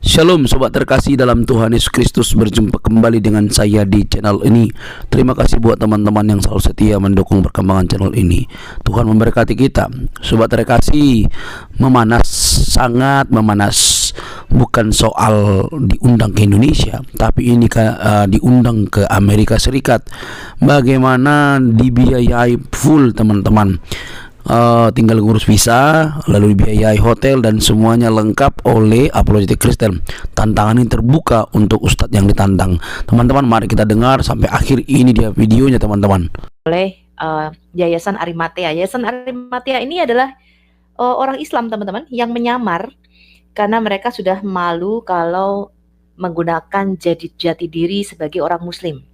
Shalom sobat terkasih dalam Tuhan Yesus Kristus, berjumpa kembali dengan saya di channel ini. Terima kasih buat teman-teman yang selalu setia mendukung perkembangan channel ini. Tuhan memberkati kita. Sobat terkasih, memanas, sangat memanas. Bukan soal diundang ke Indonesia, tapi ini diundang ke Amerika Serikat. Bagaimana dibiayai full teman-teman. Tinggal ngurus visa, lalu dibiayai hotel dan semuanya lengkap oleh Apologetic Kristen. Tantangan ini terbuka untuk ustadz yang ditantang. Teman-teman, mari kita dengar sampai akhir. Ini dia videonya teman-teman. Oleh Yayasan Arimatea. Yayasan Arimatea ini adalah orang Islam teman-teman yang menyamar karena mereka sudah malu kalau menggunakan jati diri sebagai orang Muslim.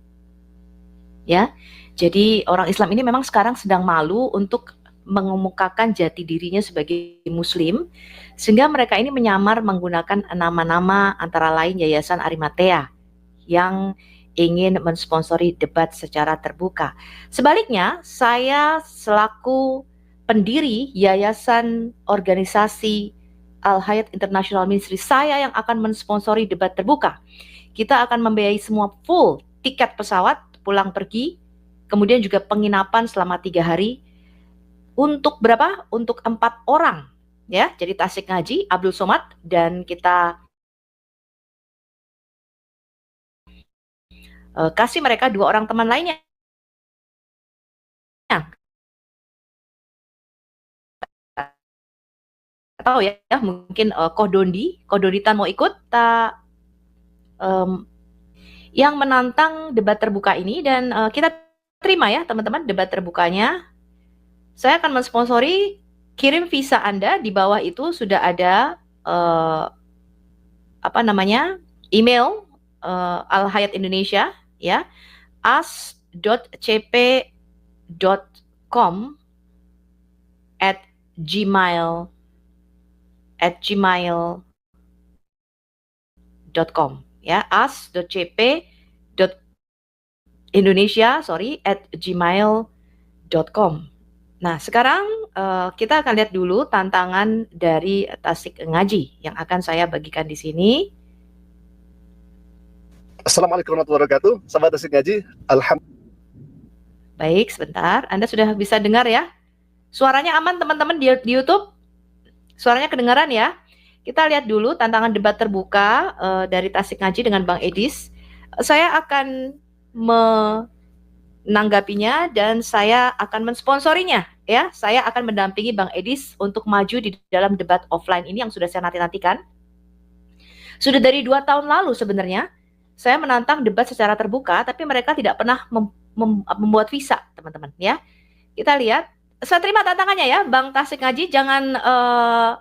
Ya, jadi orang Islam ini memang sekarang sedang malu untuk mengemukakan jati dirinya sebagai Muslim, sehingga mereka ini menyamar menggunakan nama-nama antara lain Yayasan Arimatea yang ingin mensponsori debat secara terbuka. Sebaliknya, saya selaku pendiri Yayasan Organisasi Al-Hayat International Ministry, saya yang akan mensponsori debat terbuka. Kita akan membiayai semua full tiket pesawat pulang pergi, kemudian juga penginapan selama 3 hari. Untuk berapa? Untuk 4 orang, ya. Jadi Tasik Ngaji, Abdul Somad, dan kita kasih mereka 2 orang teman lainnya. Tahu ya, mungkin Kodonditan mau ikut, yang menantang debat terbuka ini, dan kita terima ya teman-teman debat terbukanya. Saya akan mensponsori, kirim visa Anda, di bawah itu sudah ada email Al-Hayat Indonesia, ya, as.cp.com ya, as.cp.indonesia@gmail.com. Nah, sekarang kita akan lihat dulu tantangan dari Tasik Ngaji yang akan saya bagikan di sini. Assalamualaikum warahmatullahi wabarakatuh, sahabat Tasik Ngaji. Alhamdulillah. Baik, sebentar. Anda sudah bisa dengar ya? Suaranya aman teman-teman di YouTube? Suaranya kedengaran ya? Kita lihat dulu tantangan debat terbuka dari Tasik Ngaji dengan Bang Edis. Saya akan menanggapinya dan saya akan mensponsorinya, ya. Saya akan mendampingi Bang Edis untuk maju di dalam debat offline ini yang sudah saya nanti-nantikan. Sudah dari 2 tahun lalu sebenarnya saya menantang debat secara terbuka, tapi mereka tidak pernah membuat visa, teman-teman, ya. Kita lihat. Saya terima tantangannya ya, Bang Tasik Ngaji, jangan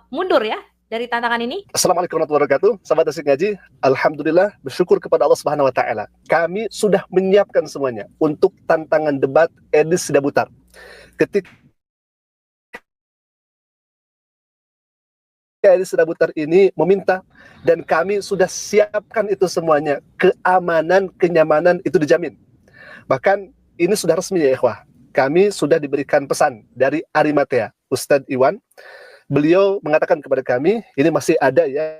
mundur ya dari tantangan ini. Assalamualaikum warahmatullahi wabarakatuh, sahabat Tasik Ngaji. Alhamdulillah, bersyukur kepada Allah Subhanahu wa taala. Kami sudah menyiapkan semuanya untuk tantangan debat Edis Sidabutar. Ketika Edis Sidabutar ini meminta, dan kami sudah siapkan itu semuanya, keamanan, kenyamanan itu dijamin. Bahkan ini sudah resmi ya ikhwah. Kami sudah diberikan pesan dari Arimatea, Ustadz Iwan. Beliau mengatakan kepada kami, ini masih ada ya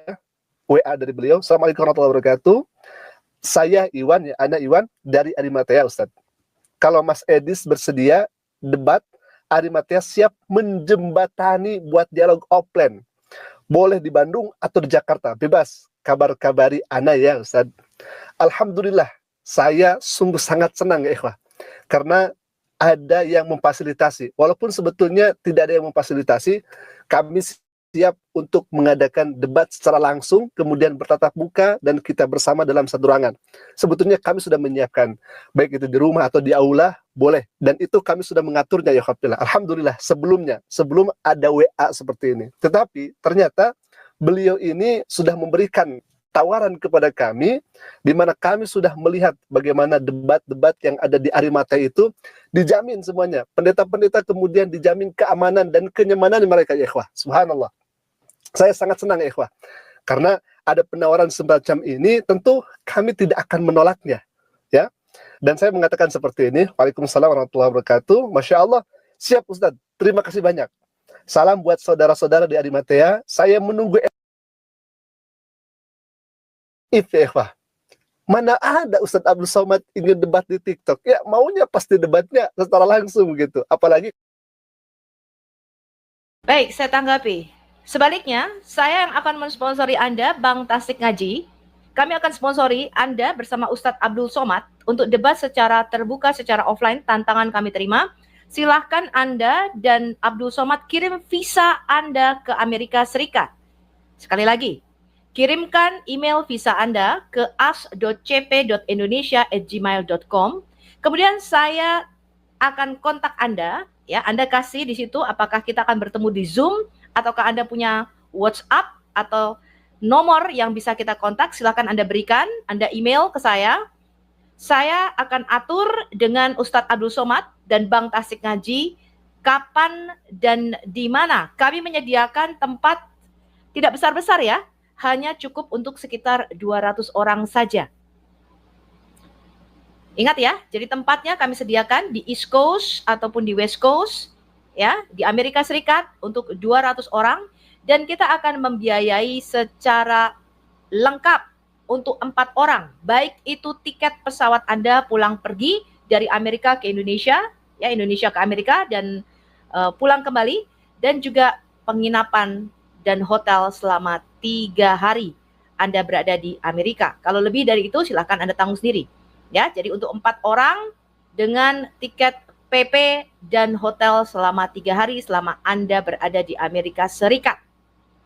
WA dari beliau. Assalamualaikum warahmatullahi wabarakatuh. Saya Iwan, ya, anak Iwan dari Arimatea, Ustadz. Kalau Mas Edis bersedia debat, Arimatea siap menjembatani buat dialog offline. Boleh di Bandung atau di Jakarta, bebas. Kabar-kabari ana ya Ustadz. Alhamdulillah, saya sungguh sangat senang ya ikhwah. Karena ada yang memfasilitasi. Walaupun sebetulnya tidak ada yang memfasilitasi, kami siap untuk mengadakan debat secara langsung, kemudian bertatap muka, dan kita bersama dalam satu ruangan. Sebetulnya kami sudah menyiapkan, baik itu di rumah atau di aula, boleh. Dan itu kami sudah mengaturnya ya Alhamdulillah, sebelum ada WA seperti ini. Tetapi ternyata beliau ini sudah memberikan tawaran kepada kami, di mana kami sudah melihat bagaimana debat-debat yang ada di Arimatea itu dijamin semuanya. Pendeta-pendeta kemudian dijamin keamanan dan kenyamanan mereka ya ikhwah. Subhanallah. Saya sangat senang ya ikhwah. Karena ada penawaran semacam ini, tentu kami tidak akan menolaknya. Ya. Dan saya mengatakan seperti ini. Waalaikumsalam warahmatullahi wabarakatuh. Masya Allah. Siap Ustadz. Terima kasih banyak. Salam buat saudara-saudara di Arimatea. Saya menunggu naif ya ikhwah. Mana ada Ustadz Abdul Somad ingin debat di TikTok? Ya maunya pasti debatnya secara langsung gitu. Apalagi Baik, saya tanggapi. Sebaliknya, saya yang akan mensponsori Anda, Bang Tasik Ngaji. Kami akan sponsori Anda bersama Ustadz Abdul Somad untuk debat secara terbuka, secara offline. Tantangan kami terima. Silahkan Anda dan Abdul Somad kirim visa Anda ke Amerika Serikat. Sekali lagi, kirimkan email visa Anda ke as.cp.indonesia@gmail.com. Kemudian saya akan kontak Anda, ya. Anda kasih di situ apakah kita akan bertemu di Zoom ataukah Anda punya WhatsApp atau nomor yang bisa kita kontak, silakan Anda berikan, Anda email ke saya. Saya akan atur dengan Ustadz Abdul Somad dan Bang Tasik Ngaji kapan dan di mana. Kami menyediakan tempat tidak besar-besar ya, hanya cukup untuk sekitar 200 orang saja. Ingat ya, jadi tempatnya kami sediakan di East Coast ataupun di West Coast, ya, di Amerika Serikat untuk 200 orang, dan kita akan membiayai secara lengkap untuk 4 orang, baik itu tiket pesawat Anda pulang pergi dari Amerika ke Indonesia, ya, Indonesia ke Amerika dan pulang kembali, dan juga penginapan dan hotel selama 3 hari Anda berada di Amerika. Kalau lebih dari itu silakan Anda tanggung sendiri. Ya, jadi untuk 4 orang dengan tiket PP dan hotel selama 3 hari selama Anda berada di Amerika Serikat.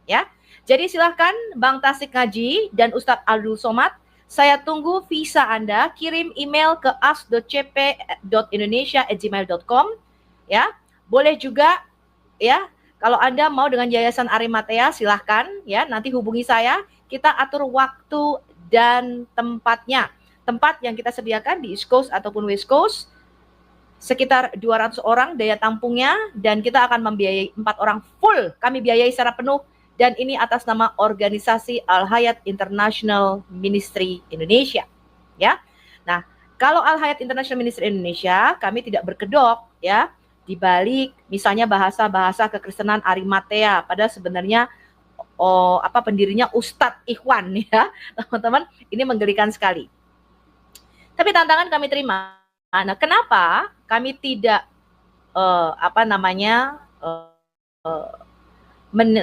Ya, jadi silahkan Bang Tasik Ngaji dan Ustadz Abdul Somad, saya tunggu visa Anda, kirim email ke as.cp.indonesia@gmail.com. Ya, boleh juga ya. Kalau Anda mau dengan Yayasan Arimatea, silahkan ya, nanti hubungi saya, kita atur waktu dan tempatnya. Tempat yang kita sediakan di East Coast ataupun West Coast, sekitar 200 orang daya tampungnya, dan kita akan membiayai 4 orang full, kami biayai secara penuh, dan ini atas nama organisasi Al Hayat International Ministry Indonesia. Ya, nah kalau Al Hayat International Ministry Indonesia, kami tidak berkedok ya di balik misalnya bahasa-bahasa kekristenan Arimatea, padahal sebenarnya pendirinya Ustadz Ikhwan ya, teman-teman, ini menggelikan sekali. Tapi tantangan kami terima. Nah, kenapa kami tidak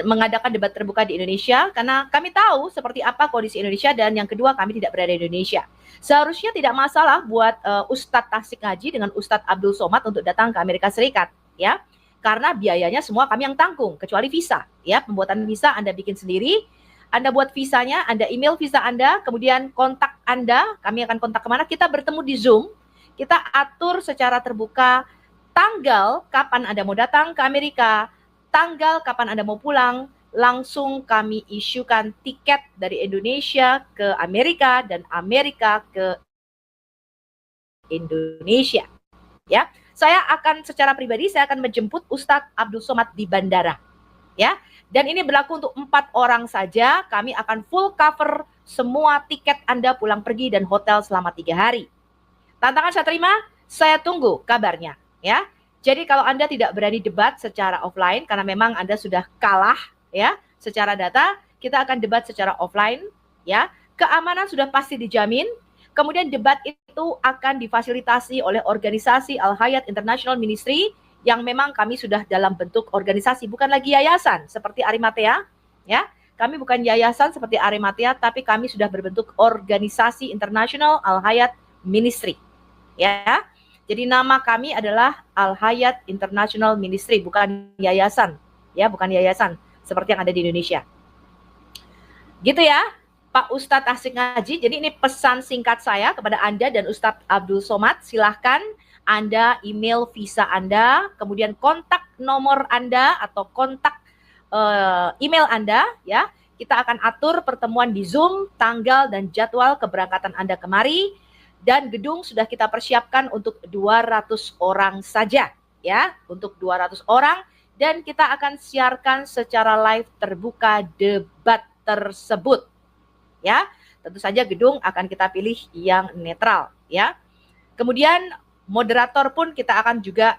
mengadakan debat terbuka di Indonesia? Karena kami tahu seperti apa kondisi Indonesia, dan yang kedua kami tidak berada di Indonesia. Seharusnya tidak masalah buat Ustadz Tasik Ngaji dengan Ustadz Abdul Somad untuk datang ke Amerika Serikat, ya. Karena biayanya semua kami yang tanggung, kecuali visa, ya. Pembuatan visa Anda bikin sendiri. Anda buat visanya, Anda email visa Anda, kemudian kontak Anda, kami akan kontak kemana, kita bertemu di Zoom, kita atur secara terbuka tanggal kapan Anda mau datang ke Amerika, tanggal kapan Anda mau pulang, langsung kami isukan tiket dari Indonesia ke Amerika dan Amerika ke Indonesia. Ya, saya akan secara pribadi, saya akan menjemput Ustadz Abdul Somad di bandara. Ya, dan ini berlaku untuk 4 orang saja. Kami akan full cover semua tiket Anda pulang pergi dan hotel selama 3 hari. Tantangan saya terima, saya tunggu kabarnya. Ya, jadi kalau Anda tidak berani debat secara offline karena memang Anda sudah kalah ya secara data, kita akan debat secara offline. Ya, keamanan sudah pasti dijamin. Kemudian debat itu akan difasilitasi oleh organisasi Al Hayat International Ministry, yang memang kami sudah dalam bentuk organisasi, bukan lagi yayasan seperti Arimatea, ya. Kami bukan yayasan seperti Arimatea, tapi kami sudah berbentuk organisasi internasional Al Hayat Ministry, ya. Jadi nama kami adalah Al Hayat International Ministry, bukan yayasan, ya, bukan yayasan seperti yang ada di Indonesia. Gitu ya, Pak Ustadz Tasik Ngaji. Jadi ini pesan singkat saya kepada Anda dan Ustadz Abdul Somad. Silahkan Anda email visa Anda, kemudian kontak nomor Anda atau kontak email Anda, ya. Kita akan atur pertemuan di Zoom, tanggal dan jadwal keberangkatan Anda kemari, dan gedung sudah kita persiapkan untuk 200 orang saja, ya, untuk 200 orang, dan kita akan siarkan secara live terbuka debat tersebut, ya. Tentu saja gedung akan kita pilih yang netral, ya. Kemudian moderator pun kita akan juga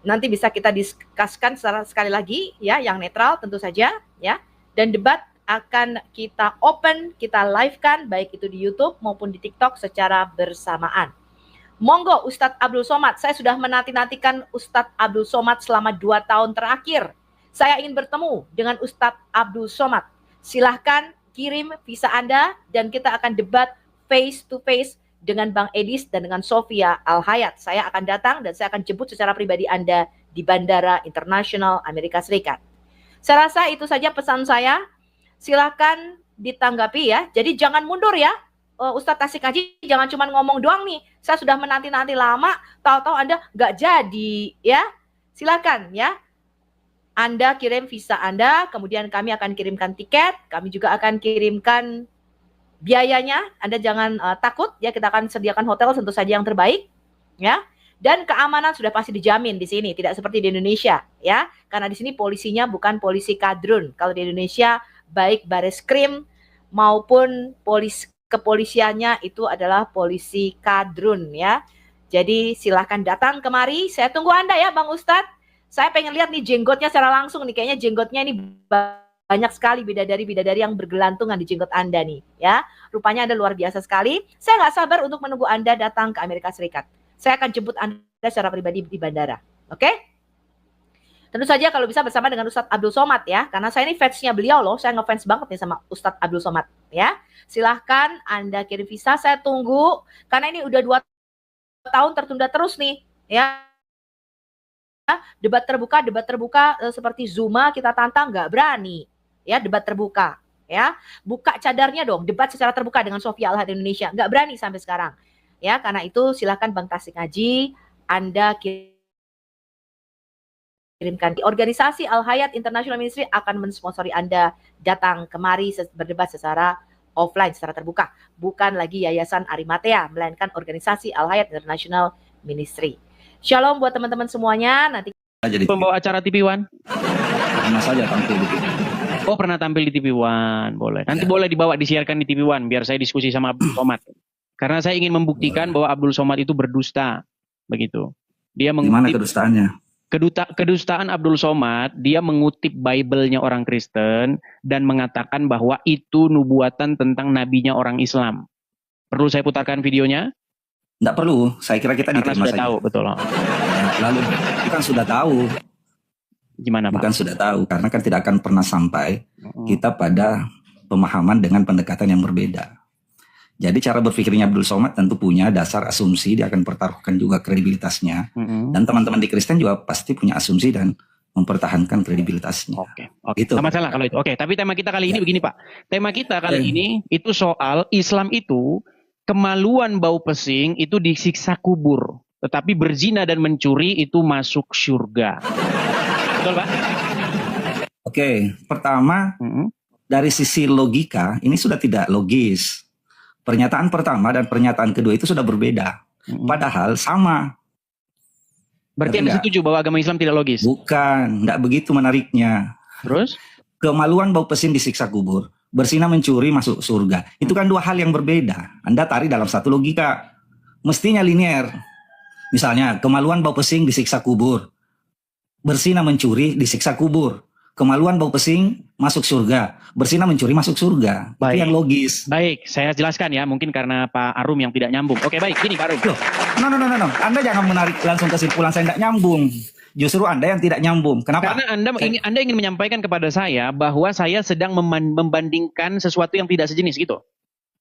nanti bisa kita diskuskan sekali lagi, ya, yang netral tentu saja, ya. Dan debat akan kita open, kita live-kan baik itu di YouTube maupun di TikTok secara bersamaan. Monggo Ustadz Abdul Somad, saya sudah menanti-nantikan Ustadz Abdul Somad selama 2 tahun terakhir. Saya ingin bertemu dengan Ustadz Abdul Somad. Silahkan kirim visa Anda dan kita akan debat face to face dengan Bang Edis dan dengan Sofia Al-Hayat. Saya akan datang dan saya akan jemput secara pribadi Anda di Bandara Internasional Amerika Serikat. Saya rasa itu saja pesan saya. Silahkan ditanggapi ya. Jadi jangan mundur ya. Ustadz Tasik Haji jangan cuma ngomong doang nih. Saya sudah menanti-nanti lama, tahu-tahu Anda nggak jadi ya. Silakan ya. Anda kirim visa Anda, kemudian kami akan kirimkan tiket, kami juga akan kirimkan biayanya. Anda jangan takut ya, kita akan sediakan hotel tentu saja yang terbaik ya. Dan keamanan sudah pasti dijamin di sini, tidak seperti di Indonesia ya. Karena di sini polisinya bukan polisi kadrun. Kalau di Indonesia baik Bareskrim maupun kepolisiannya itu adalah polisi kadrun ya. Jadi silahkan datang kemari. Saya tunggu Anda ya Bang Ustadz. Saya pengen lihat nih jenggotnya secara langsung nih. Kayaknya jenggotnya ini banyak sekali bidadari-bidadari yang bergelantungan di jenggot Anda nih ya. Rupanya Anda luar biasa sekali. Saya nggak sabar untuk menunggu Anda datang ke Amerika Serikat. Saya akan jemput Anda secara pribadi di bandara. Oke? Tentu saja kalau bisa bersama dengan Ustadz Abdul Somad ya. Karena saya ini fansnya beliau loh. Saya ngefans banget nih sama Ustadz Abdul Somad ya. Silahkan Anda kirim visa. Saya tunggu. Karena ini udah 2 tahun tertunda terus nih ya. Debat terbuka seperti Zuma kita tantang nggak berani ya, debat terbuka ya, buka cadarnya dong, debat secara terbuka dengan Sofia Al-Hayat Indonesia, nggak berani sampai sekarang ya. Karena itu silakan Bang Tasik Haji, Anda kirimkan di organisasi Al-Hayat International Ministry akan mensponsori Anda datang kemari berdebat secara offline, secara terbuka, bukan lagi Yayasan Arimatea melainkan organisasi Al-Hayat International Ministry. Shalom buat teman-teman semuanya. Nanti jadi pembawa acara TV One. pernah saja tampil di TV. Oh, pernah tampil di TV One, boleh. Nanti Ya. boleh dibawa disiarkan di TV One biar saya diskusi sama Abdul Somad. Karena saya ingin membuktikan bahwa Abdul Somad itu berdusta, begitu. Dia Gimana mengutip kedustaannya? kedustaan Abdul Somad, dia mengutip Bible-nya orang Kristen dan mengatakan bahwa itu nubuatan tentang nabinya orang Islam. Perlu saya putarkan videonya? Nggak perlu, saya kira kita Karena diterima sudah saja. tahu, betul. Ya, lalu bukan sudah tahu, Gimana Pak? bukan sudah tahu, karena kan tidak akan pernah sampai Mm-mm. kita pada pemahaman dengan pendekatan yang berbeda. Jadi cara berpikirnya Abdul Somad tentu punya dasar asumsi, dia akan pertaruhkan juga kredibilitasnya. Mm-mm. Dan teman-teman di Kristen juga pasti punya asumsi dan mempertahankan kredibilitasnya. Oke. Gitu. Nggak masalah kalau itu. Oke, tapi tema kita kali ini begini Pak. Tema kita kali ini itu soal Islam itu kemaluan bau pesing itu disiksa kubur, tetapi berzina dan mencuri itu masuk surga. Betul Pak? Oke, pertama Mm-mm. dari sisi logika ini sudah tidak logis. Pernyataan pertama dan pernyataan kedua itu sudah berbeda. Mm-mm. Padahal sama. Berarti Anda Enggak. setuju bahwa agama Islam tidak logis? Bukan, tidak begitu menariknya. Terus? Kemaluan bau pesing disiksa kubur. Berzina mencuri masuk surga. Itu kan 2 hal yang berbeda. Anda tarik dalam satu logika. Mestinya linear. Misalnya, kemaluan bau pesing disiksa kubur. Berzina mencuri disiksa kubur. Kemaluan bau pesing masuk surga. Berzina mencuri masuk surga. Itu Baik. yang logis. Baik, saya jelaskan ya. Mungkin karena Pak Arum yang tidak nyambung. Oke, baik. Gini Pak Arum. Loh, no. Anda jangan menarik langsung kesimpulan saya tidak nyambung. Justru Anda yang tidak nyambung. Kenapa? Karena Anda ingin menyampaikan kepada saya bahwa saya sedang membandingkan sesuatu yang tidak sejenis gitu.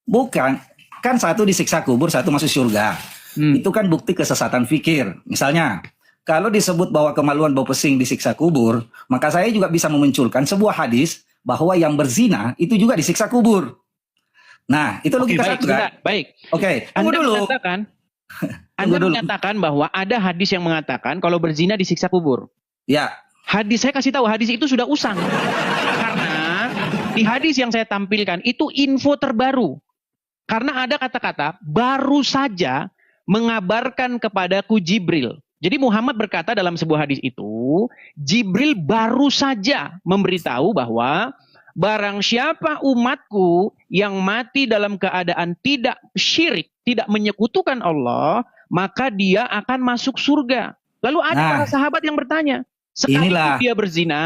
Bukan. Kan satu disiksa kubur, satu masuk surga. Itu kan bukti kesesatan fikir. Misalnya, kalau disebut bahwa kemaluan bau pesing disiksa kubur, maka saya juga bisa memunculkan sebuah hadis bahwa yang berzina itu juga disiksa kubur. Nah, itu Oke, logika baik, satu kan? sebentar. Baik. Oke, tunggu dulu. Anda dulu. mengatakan bahwa ada hadis yang mengatakan kalau berzina disiksa kubur. Ya, Hadis saya kasih tahu, hadis itu sudah usang. Karena di hadis yang saya tampilkan itu info terbaru. Karena ada kata-kata baru saja mengabarkan kepadaku Jibril. Jadi Muhammad berkata dalam sebuah hadis itu, Jibril baru saja memberitahu bahwa barang siapa umatku yang mati dalam keadaan tidak syirik, tidak menyekutukan Allah, maka dia akan masuk surga. Lalu ada para sahabat yang bertanya, Sekalipun Inilah. dia berzina,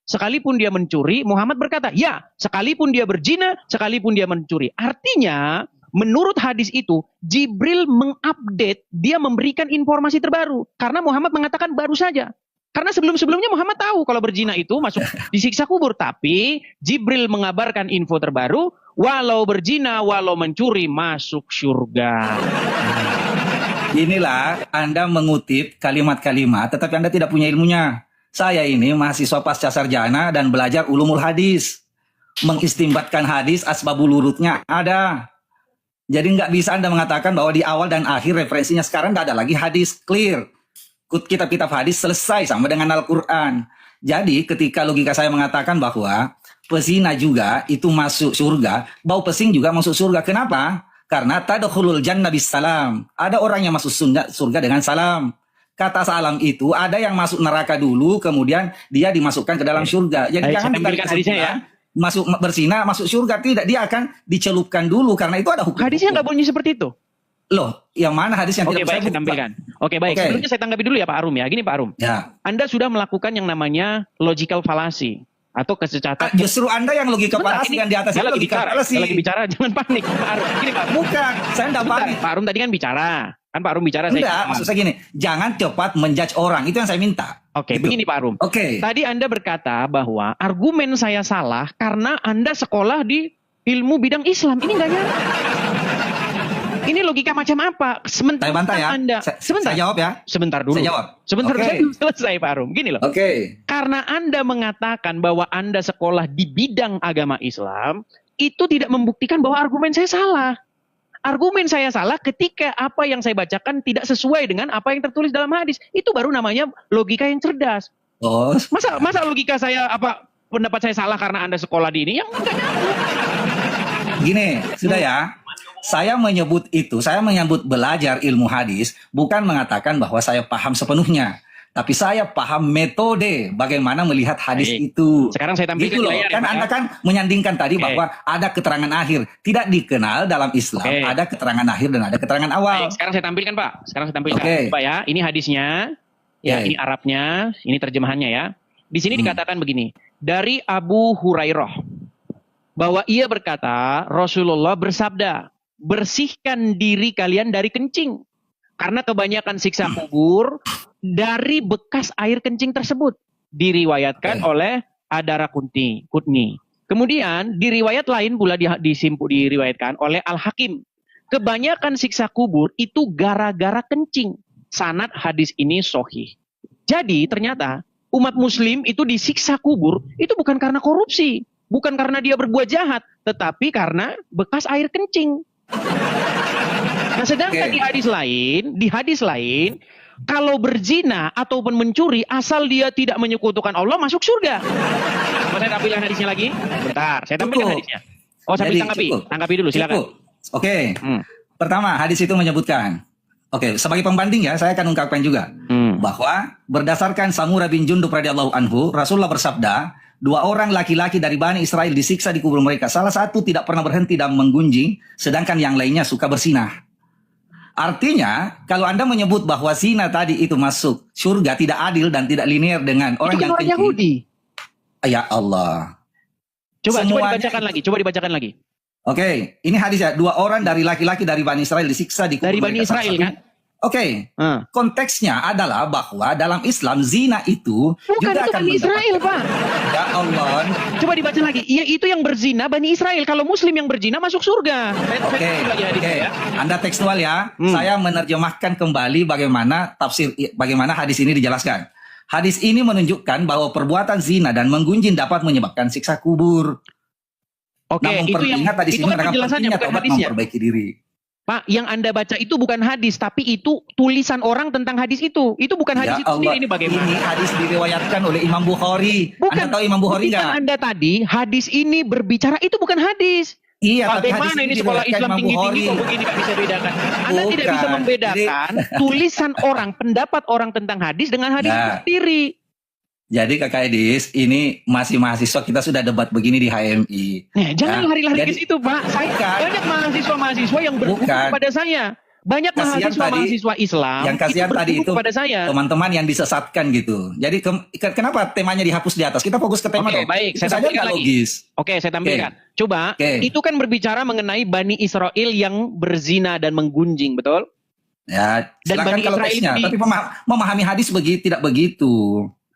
sekalipun dia mencuri, Muhammad berkata, ya, sekalipun dia berzina, sekalipun dia mencuri. Artinya, menurut hadis itu, Jibril mengupdate, dia memberikan informasi terbaru. Karena Muhammad mengatakan baru saja. Karena sebelum-sebelumnya Muhammad tahu kalau berzina itu masuk disiksa kubur. Tapi Jibril mengabarkan info terbaru, walau berzina, walau mencuri, masuk surga. Inilah Anda mengutip kalimat-kalimat, tetapi Anda tidak punya ilmunya. Saya ini mahasiswa pasca sarjana dan belajar ulumul hadis. Mengistimbatkan hadis, asbabul urutnya ada. Jadi nggak bisa Anda mengatakan bahwa di awal dan akhir referensinya sekarang nggak ada lagi hadis, clear. Kitab-kitab hadis selesai sama dengan Al-Quran. Jadi ketika logika saya mengatakan bahwa pezina juga itu masuk surga, bau pesing juga masuk surga. Kenapa? Karena tadkhulul jannah bis salam. Ada orang yang masuk surga dengan salam. Kata salam itu ada yang masuk neraka dulu, kemudian dia dimasukkan ke dalam surga. Jadi Baik, jangan saya tampilkan hadisnya ya. masuk berzina masuk surga, tidak, dia akan dicelupkan dulu karena itu ada hukum. Hadisnya nggak bunyi seperti itu. Loh, yang mana hadis yang Oke, tidak baik, bisa saya tampilkan. Oke, baik. Oke. Sebelumnya saya tanggapi dulu ya Pak Arum ya. Gini Pak Arum, Ya. Anda sudah melakukan yang namanya logical fallacy atau kesesatan. Justru Anda yang logika Sebentar, palasi ini yang di atas saya itu lagi logika bicara, palasi. saya lagi bicara, jangan panik Pak Arum. Gini Pak Arum. Bukan, saya enggak Sebentar, panik. Pak Arum tadi kan bicara. Kan Pak Arum bicara Enggak, saya. maksud saya gini, jangan cepat menjudge orang, itu yang saya minta. Oke, Gitu. begini Pak Arum. Oke. Tadi Anda berkata bahwa argumen saya salah karena Anda sekolah di ilmu bidang Islam. Ini enggak nyata. Ini logika macam apa? Sementara Saya bantah ya. Anda, sebentar. Saya jawab ya. Sebentar dulu. Saya jawab. Sebentar, Oke. saya belum selesai Pak Arum. Gini loh. Oke. Karena Anda mengatakan bahwa Anda sekolah di bidang agama Islam, itu tidak membuktikan bahwa argumen saya salah. Argumen saya salah ketika apa yang saya bacakan tidak sesuai dengan apa yang tertulis dalam hadis. Itu baru namanya logika yang cerdas. Oh, Masa logika saya pendapat saya salah karena Anda sekolah di ini? Yang enggak nyambung. gini, sudah ya. Saya menyebut belajar ilmu hadis bukan mengatakan bahwa saya paham sepenuhnya, tapi saya paham metode bagaimana melihat hadis Baik. itu. Sekarang saya tampilkan Gitu di loh. layar ya, Kan Pak, Anda ya. kan menyandingkan tadi Oke. bahwa ada keterangan akhir. Tidak dikenal dalam Islam, Oke. ada keterangan akhir dan ada keterangan awal. Baik, sekarang saya tampilkan Pak. Sekarang saya tampilkan. Oke. Pak ya, ini hadisnya. Ya, Oke. ini Arabnya, ini terjemahannya ya. Di sini Hmm. dikatakan begini, dari Abu Hurairah bahwa ia berkata, Rasulullah bersabda, bersihkan diri kalian dari kencing. Karena kebanyakan siksa kubur dari bekas air kencing tersebut. Diriwayatkan oleh Ad-Daraqutni. Kemudian di riwayat lain pula diriwayatkan oleh Al-Hakim. Kebanyakan siksa kubur itu gara-gara kencing. Sanad hadis ini sahih. Jadi ternyata umat muslim itu disiksa kubur itu bukan karena korupsi, bukan karena dia berbuat jahat, tetapi karena bekas air kencing. Nah, sedangkan Oke. di hadis lain, kalau berzina ataupun mencuri asal dia tidak menyekutukan Allah masuk surga. Mau saya tampilkan hadisnya lagi? Bentar, saya tampilkan Cukup. hadisnya. Oh, sambil Jadi, tanggapi. cukup. Tanggapi dulu, silakan. Cukup. Oke. Hmm. Pertama, hadis itu menyebutkan. Oke, sebagai pembanding ya, saya akan ungkapkan juga bahwa berdasarkan Samurah bin Jundub radhiyallahu anhu, Rasulullah bersabda, 2 orang laki-laki dari Bani Israel disiksa di kubur mereka. Salah satu tidak pernah berhenti dan menggunjing, sedangkan yang lainnya suka bersinah. Artinya, kalau Anda menyebut bahwa zina tadi itu masuk surga, tidak adil dan tidak linear dengan orang Itu kan yang orang kencing. Yahudi. Ya Allah. Coba Semuanya dibacakan lagi. Oke, ini hadis ya. 2 orang dari laki-laki dari Bani Israel disiksa di kubur Dari Bani mereka. Israel kan? Oke, konteksnya adalah bahwa dalam Islam zina itu Bukan, juga itu akan Bani Israel, Pak. Ya Allah. Coba dibaca lagi. Iya, itu yang berzina Bani Israel. Kalau Muslim yang berzina masuk surga. Saya Oke, tampilkan lagi hadisnya ya. Anda tekstual ya. Saya menerjemahkan kembali bagaimana hadis ini dijelaskan. Hadis ini menunjukkan bahwa perbuatan zina dan menggunjing dapat menyebabkan siksa kubur. Oke, Namun itu yang perlu ingat hadis itu ini kan tentang penjelasannya pentingnya bukan taubat hadisnya. memperbaiki diri. Pak, yang Anda baca itu bukan hadis, tapi itu tulisan orang tentang hadis itu. Itu bukan hadis Ya itu sendiri. Allah, Ini bagaimana? ini hadis diriwayatkan oleh Imam Bukhari. Bukan. Anda tahu Imam Bukhari Buktikan nggak? Anda tadi, hadis ini berbicara, itu bukan hadis. Iya, tapi hadis Bagaimana ini sekolah diriwayatkan Islam Imam tinggi-tinggi Bukhari. kok begini nggak bisa bedakan? Anda tidak bisa Bukan. membedakan tulisan orang, pendapat orang tentang hadis dengan hadis itu Nah. sendiri. Jadi Kakak Edis, ini masih mahasiswa, kita sudah debat begini di HMI. Nah, jangan Nah, lari-lari ke jadi- situ, Pak. Saya Bukan. banyak mahasiswa-mahasiswa yang berhubung Bukan. kepada saya. Kasihan Banyak mahasiswa Islam yang kasihan tadi bertemu itu kepada saya. teman-teman yang disesatkan gitu. Jadi kenapa temanya dihapus di atas? Kita fokus ke tema Oke, dong. baik, Itu saya saja tampilkan nggak lagi. logis. Oke, saya tampilkan. Coba, Oke. itu kan berbicara mengenai Bani Israel yang berzina dan menggunjing, betul? Ya, Dan silakan Bani kalau Israel teksnya. ini- Tapi memahami hadis tidak begitu.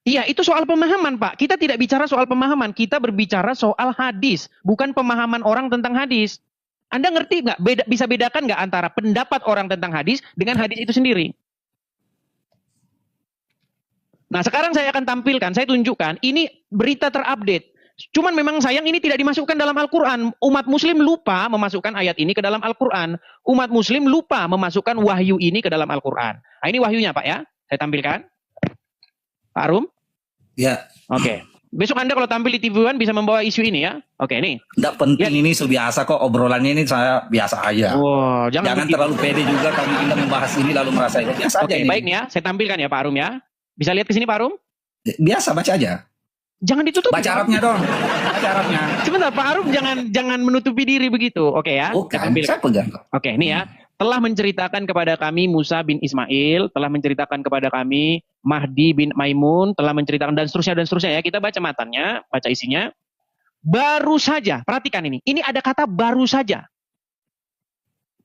Iya, itu soal pemahaman, Pak. Kita tidak bicara soal pemahaman, kita berbicara soal hadis, bukan pemahaman orang tentang hadis. Anda ngerti nggak? Bisa bedakan nggak antara pendapat orang tentang hadis dengan hadis itu sendiri? Nah, sekarang saya akan tampilkan, saya tunjukkan, ini berita terupdate. Cuman memang sayang ini tidak dimasukkan dalam Al-Quran. Umat Muslim lupa memasukkan ayat ini ke dalam Al-Quran. Umat Muslim lupa memasukkan wahyu ini ke dalam Al-Quran. Nah, ini wahyunya, Pak ya. Saya tampilkan. Pak Arum? Ya, Oke. Besok Anda kalau tampil di TV One bisa membawa isu ini ya. Oke, nih. tidak penting ini biasa kok obrolannya ini saya biasa aja. Wow, Jangan begitu. terlalu pede juga kalau Anda membahas ini lalu merasa itu biasa aja Oke, ini. baik nih ya. Saya tampilkan ya Pak Arum ya. Bisa lihat ke sini Pak Arum? Biasa baca aja. Jangan ditutup. Baca Arabnya dong. Baca Arabnya. Sebentar Pak Arum jangan menutupi diri begitu. Oke ya. Saya Bukan, tampilkan. saya pegang kok. Oke, ini ya. Telah menceritakan kepada kami Musa bin Ismail, telah menceritakan kepada kami Mahdi bin Maimun, telah menceritakan dan seterusnya ya. Kita baca matanya, baca isinya. Baru saja, perhatikan ini. Ini ada kata baru saja.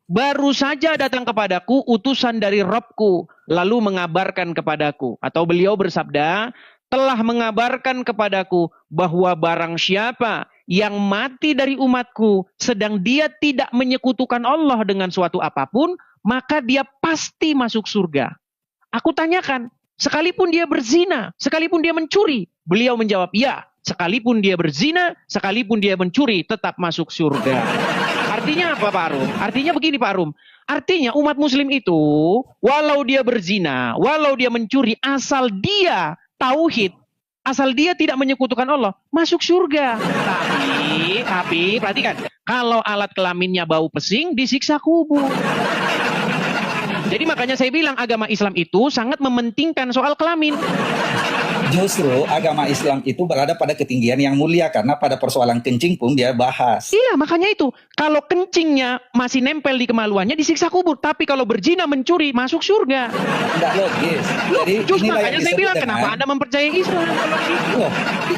Baru saja datang kepadaku utusan dari Robku, lalu mengabarkan kepadaku. Atau beliau bersabda, telah mengabarkan kepadaku bahwa barang siapa yang mati dari umatku, sedang dia tidak menyekutukan Allah dengan suatu apapun, maka dia pasti masuk surga. Aku tanyakan, sekalipun dia berzina, sekalipun dia mencuri, beliau menjawab, ya, sekalipun dia berzina, sekalipun dia mencuri, tetap masuk surga. Artinya apa Pak Arum? Artinya begini Pak Arum, artinya umat muslim itu, walau dia berzina, walau dia mencuri, asal dia tauhid, asal dia tidak menyekutukan Allah, masuk surga. Tapi perhatikan, kalau alat kelaminnya bau pesing, disiksa kubur. Jadi makanya saya bilang agama Islam itu sangat mementingkan soal kelamin. Justru agama Islam itu berada pada ketinggian yang mulia karena pada persoalan kencing pun dia bahas. Iya, makanya itu. Kalau kencingnya masih nempel di kemaluannya, disiksa kubur. Tapi kalau berzina, mencuri, masuk surga. Tidak logis. Jadi Justru inilah yang makanya saya disebut bilang, dengan- kenapa Anda mempercayai Islam? Kalau gitu. Loh,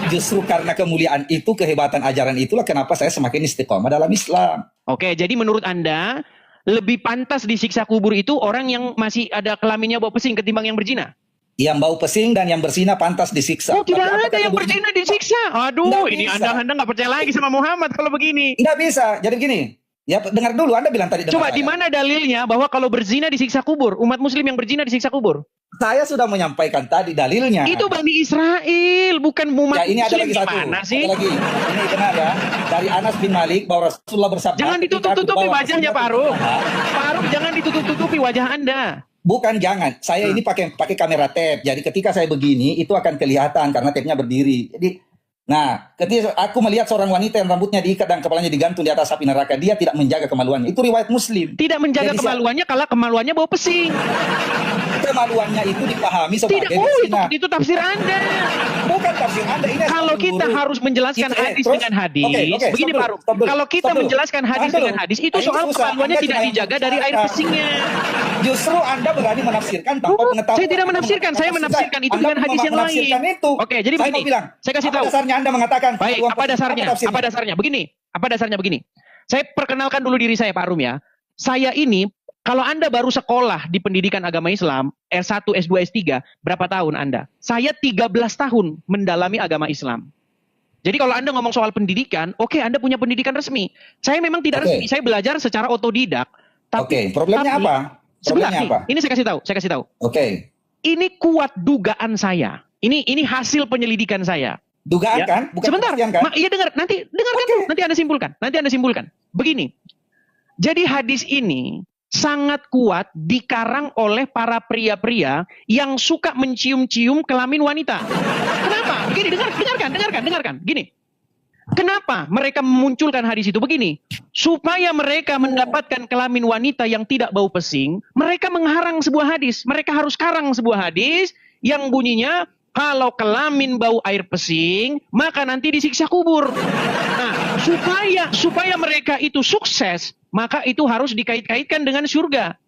justru karena kemuliaan itu, kehebatan ajaran itulah kenapa saya semakin istiqomah dalam Islam. Oke, jadi menurut Anda, lebih pantas disiksa kubur itu orang yang masih ada kelaminnya bau pesing ketimbang yang berzina? Yang bau pesing dan yang berzina pantas disiksa. Oh, tidak Tapi apa ada yang kategorinya? berzina disiksa. Aduh, Nggak ini bisa. Anda nggak percaya lagi sama Muhammad kalau begini. Nggak bisa. Jadi begini, ya dengar dulu. Anda bilang tadi. dengar Coba saya. di mana dalilnya bahwa kalau berzina disiksa kubur? Umat muslim yang berzina disiksa kubur? Saya sudah menyampaikan tadi dalilnya. Itu Bani Israel, bukan umat Ya, ini ada muslim. lagi satu. Gimana sih? Ada lagi. Ini benar ya. Dari Anas bin Malik bahwa Rasulullah bersabda. Jangan ketika aku ditutup-tutupi dibawa wajahnya ke Pak sebuah Arum. tempat- Pak Arum, jangan ditutup-tutupi wajah Anda. Bukan jangan. Saya ini pakai kamera tape. Jadi ketika saya begini itu akan kelihatan karena tape-nya berdiri. Jadi ketika aku melihat seorang wanita yang rambutnya diikat dan kepalanya digantung di atas api neraka, dia tidak menjaga kemaluannya. Itu riwayat Muslim. Tidak menjaga Jadi, kemaluannya kalau kemaluannya bau pesing. Kemaluannya itu dipahami sebagai Tidak, zina. itu tafsir Anda. Bukan tafsir Anda. Ini Kalau kita guru. harus menjelaskan Itu, hadis terus? dengan hadis, Oke, begini stop Pak dulu, Arum, stop dulu, kalau kita stop dulu. menjelaskan hadis Tahan dengan dulu. hadis, itu Ini soal susah. kemaluannya Anda tidak cuma dijaga dari air mempercaya. pesingnya. Justru Anda berani menafsirkan tanpa Oh, pengetahuan. saya tidak menafsirkan, saya menafsirkan itu dengan hadis yang lain. Itu. Oke, jadi saya begini, mau bilang, saya kasih apa tahu. dasarnya Anda mengatakan? Baik, peluang apa pesing? dasarnya? tafsirnya? Apa dasarnya? Begini, apa dasarnya begini. Saya perkenalkan dulu diri saya Pak Arum ya. Saya ini, kalau Anda baru sekolah di pendidikan agama Islam, S1, S2, S3, berapa tahun Anda? Saya 13 tahun mendalami agama Islam. Jadi kalau Anda ngomong soal pendidikan, oke, Anda punya pendidikan resmi. Saya memang tidak Oke. resmi, saya belajar secara otodidak. Oke, problemnya tapi- apa? Sebentar, Problemnya apa? ini saya kasih tahu. Oke. Ini kuat dugaan saya. Ini hasil penyelidikan saya. Dugaan Ya. kan? Bukan Sebentar, kepastian kan? Iya dengarkan dulu. Nanti Anda simpulkan. Begini. Jadi hadis ini sangat kuat dikarang oleh para pria-pria yang suka mencium-cium kelamin wanita. Kenapa? Begini, dengarkan. Gini. Kenapa mereka memunculkan hadis itu? Begini, supaya mereka mendapatkan kelamin wanita yang tidak bau pesing, mereka mengharang sebuah hadis. Mereka harus karang sebuah hadis yang bunyinya, kalau kelamin bau air pesing, maka nanti disiksa kubur. Nah, supaya mereka itu sukses, maka itu harus dikait-kaitkan dengan surga.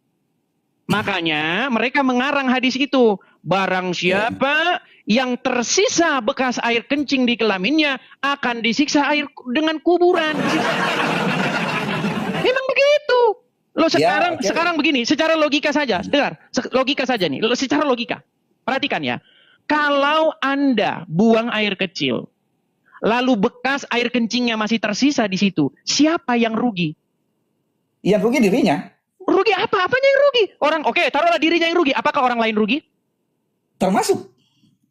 Makanya mereka mengarang hadis itu. Barang siapa yang tersisa bekas air kencing di kelaminnya akan disiksa air dengan kuburan. Memang begitu. Loh sekarang begini, secara logika saja. Dengar, logika saja nih. Secara logika. Perhatikan ya. Kalau Anda buang air kecil, lalu bekas air kencingnya masih tersisa di situ, siapa yang rugi? Yang rugi dirinya. Rugi apa? Apanya yang rugi? Taruhlah dirinya yang rugi. Apakah orang lain rugi? Termasuk.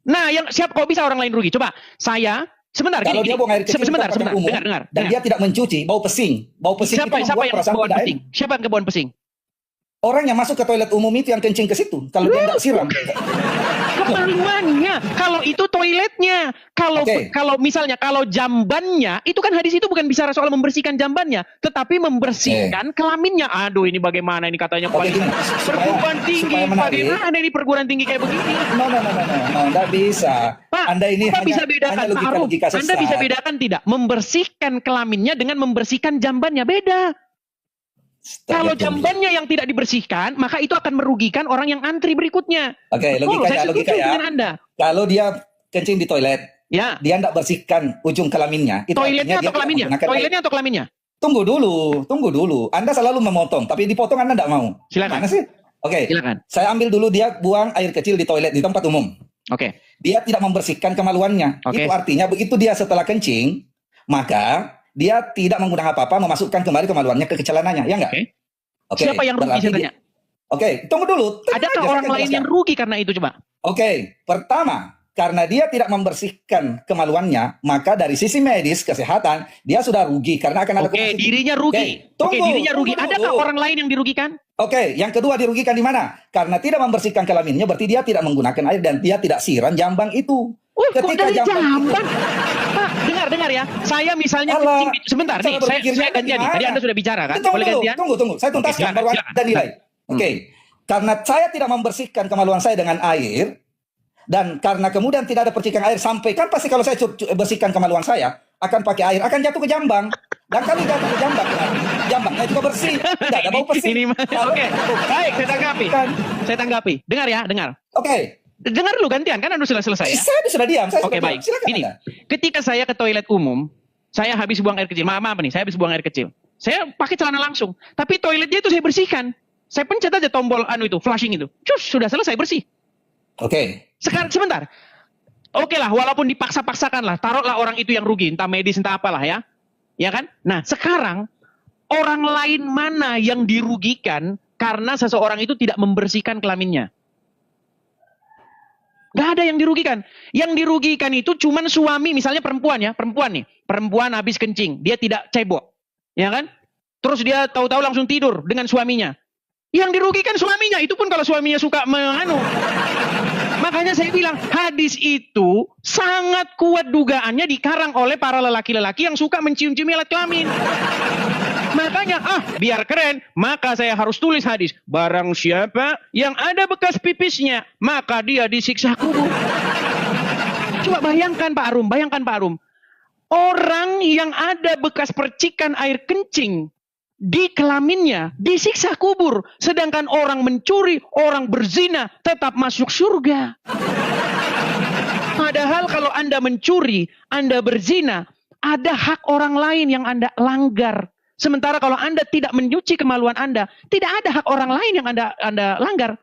Nah, kok bisa orang lain rugi? Coba, sebentar. Kalau dia buang air kecil sebentar. umum, Dengar. dia tidak mencuci, bau pesing. Bau pesing Siapa yang kebawa pesing? Siapa yang kebawa pesing? Orang yang masuk ke toilet umum itu yang kencing ke situ. Kalau dia tidak siram. Kemaluannya. Kalau itu toiletnya. Kalau misalnya jambannya, itu kan hadis itu bukan bicara soal membersihkan jambannya, tetapi membersihkan kelaminnya. Aduh, ini bagaimana ini katanya perguruan tinggi. Bagaimana ini perguruan tinggi kayak begini? No, enggak bisa. Pak, Anda ini Pak bisa bedakan, Pak Arum. logika Anda bisa bedakan tidak? Membersihkan kelaminnya dengan membersihkan jambannya beda. Kalau jambannya yang tidak dibersihkan, maka itu akan merugikan orang yang antri berikutnya. Oke, logika ya. Anda. Kalau dia kencing di toilet, ya, dia tidak bersihkan ujung kelaminnya. Itu toiletnya atau kelaminnya? Toiletnya atau kelaminnya? Tunggu dulu. Anda selalu memotong, tapi dipotong Anda tidak mau. Silakan. Mana sih? Oke. Silakan. Saya ambil dulu dia buang air kecil di toilet di tempat umum. Oke. Dia tidak membersihkan kemaluannya. Itu artinya begitu dia setelah kencing, maka dia tidak menggunakan apa-apa, memasukkan kembali kemaluannya ke celananya, ya enggak? Oke. Siapa yang rugi saya tanya? Oke, tunggu dulu. Adakah orang lain yang rugi karena itu, coba? Oke, pertama, karena dia tidak membersihkan kemaluannya, maka dari sisi medis kesehatan dia sudah rugi karena akan ada dirinya rugi. Dirinya rugi. Adakah orang lain yang dirugikan? Oke, yang kedua dirugikan di mana? Karena tidak membersihkan kelaminnya, berarti dia tidak menggunakan air dan dia tidak siram jambang itu. Ketika jambang. Pak, dengar ya. Saya misalnya kencing sebentar nih, saya gantian nih. Tadi Anda sudah bicara kan? Boleh gantian? Tunggu. Saya tuntaskan baru Anda nilai. Oke. Karena saya tidak membersihkan kemaluan saya dengan air, dan karena kemudian tidak ada percikan air sampai, kan pasti kalau saya bersihkan kemaluan saya akan pakai air, akan jatuh ke jambang. Dan kalau jatuh ke jambangnya juga bersih, tidak ada bau pesing. Oke, baik, saya tanggapi. Dengar ya, dengar. Oke. Dengar dulu gantian, kan Anda sudah selesai ya? Saya sudah diam. Oke, baik. Ini, ketika saya ke toilet umum, saya habis buang air kecil. Maaf nih, saya habis buang air kecil. Saya pakai celana langsung, tapi toiletnya itu saya bersihkan. Saya pencet aja tombol itu, flashing itu. Cus, sudah selesai bersih. Oke. Sekarang sebentar. Oke lah, walaupun dipaksa-paksakan lah, taruhlah orang itu yang rugi, entah medis, entah apalah ya. Ya kan? Nah, sekarang orang lain mana yang dirugikan karena seseorang itu tidak membersihkan kelaminnya? Gak ada yang dirugikan. Yang dirugikan itu cuman suami, misalnya perempuan ya, perempuan habis kencing, dia tidak cebok, ya kan? Terus dia tahu-tahu langsung tidur dengan suaminya. Yang dirugikan suaminya, itu pun kalau suaminya suka menganu. Makanya saya bilang, hadis itu sangat kuat dugaannya dikarang oleh para lelaki-lelaki yang suka mencium-cium alat kelamin. Makanya, biar keren, maka saya harus tulis hadis. Barang siapa yang ada bekas pipisnya, maka dia disiksa kubur. Coba bayangkan Pak Arum. Orang yang ada bekas percikan air kencing di kelaminnya, disiksa kubur. Sedangkan orang mencuri, orang berzina, tetap masuk surga. Padahal kalau Anda mencuri, Anda berzina, ada hak orang lain yang Anda langgar. Sementara kalau Anda tidak menyuci kemaluan Anda, tidak ada hak orang lain yang Anda langgar.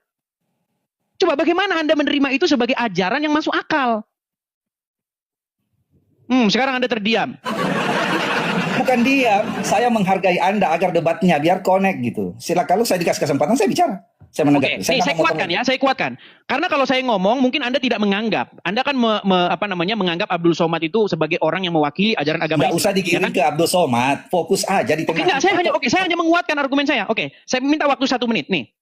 Coba bagaimana Anda menerima itu sebagai ajaran yang masuk akal? Sekarang Anda terdiam. Bukan diam, saya menghargai Anda agar debatnya biar connect gitu. Silakan, kalau saya dikasih kesempatan saya bicara. Saya menanggapi. Saya kuatkan. Karena kalau saya ngomong, mungkin Anda tidak menganggap. Anda kan menganggap Abdul Somad itu sebagai orang yang mewakili ajaran agama Islam. Nggak usah dikirim ke Abdul Somad, fokus aja di tengah. Saya hanya menguatkan argumen saya. Saya minta waktu 1 menit nih.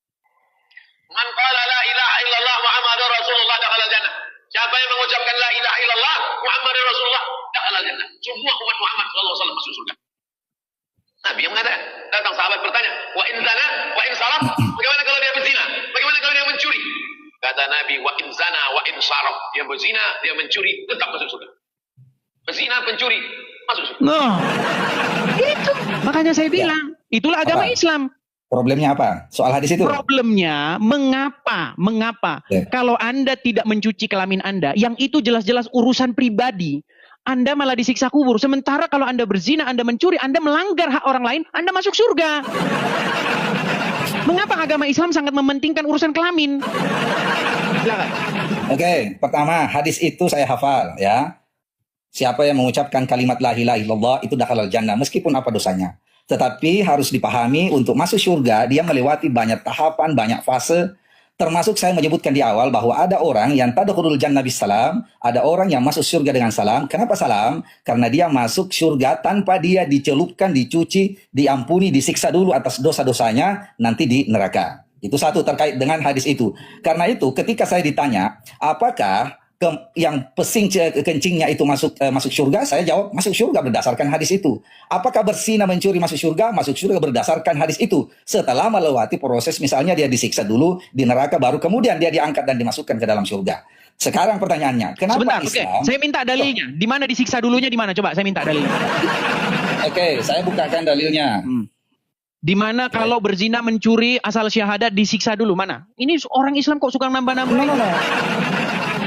Man qala la ilaha illallah Muhammadur Rasulullah dakhala jannah. Siapa yang mengucapkan la ilaha illallah Muhammadur Rasulullah dakhala jannah. Semua umat Muhammad sallallahu alaihi wasallam masuk surga. Nabi yang mengatakan, datang sahabat bertanya, wa in zana, wa in saraf, bagaimana kalau dia berzina? Bagaimana kalau dia mencuri? Kata Nabi, wa in zana, wa in saraf, dia berzina, dia mencuri, tetap masuk surga. Berzina, pencuri, masuk surga. Itu makanya saya bilang, itulah agama Islam. Problemnya apa? Soal hadis itu? Problemnya mengapa Ya. kalau Anda tidak mencuci kelamin Anda, yang itu jelas-jelas urusan pribadi, Anda malah disiksa kubur. Sementara kalau Anda berzina, Anda mencuri, Anda melanggar hak orang lain, Anda masuk surga. Mengapa agama Islam sangat mementingkan urusan kelamin? Silakan. Oke, pertama hadis itu saya hafal ya. Siapa yang mengucapkan kalimat la ilaha illallah itu dakhalal jannah meskipun apa dosanya. Tetapi harus dipahami untuk masuk surga dia melewati banyak tahapan, banyak fase. Termasuk saya menyebutkan di awal bahwa ada orang yang tadkhulul jannah bisalam, ada orang yang masuk surga dengan salam. Kenapa salam? Karena dia masuk surga tanpa dia dicelupkan, dicuci, diampuni, disiksa dulu atas dosa-dosanya nanti di neraka. Itu satu terkait dengan hadis itu. Karena itu ketika saya ditanya, apakah yang pesing kencingnya itu masuk surga, saya jawab masuk surga berdasarkan hadis itu. Apakah berzina mencuri masuk surga? Masuk surga berdasarkan hadis itu. Setelah melewati proses misalnya dia disiksa dulu di neraka baru kemudian dia diangkat dan dimasukkan ke dalam surga. Sekarang pertanyaannya, kenapa Sebentar, Islam? oke. Saya minta dalilnya. Di mana disiksa dulunya di mana? Coba saya minta dalilnya. Oke, saya bukakan dalilnya. Di mana kalau berzina mencuri asal syahadat disiksa dulu mana? Ini orang Islam kok suka nambah-nambah.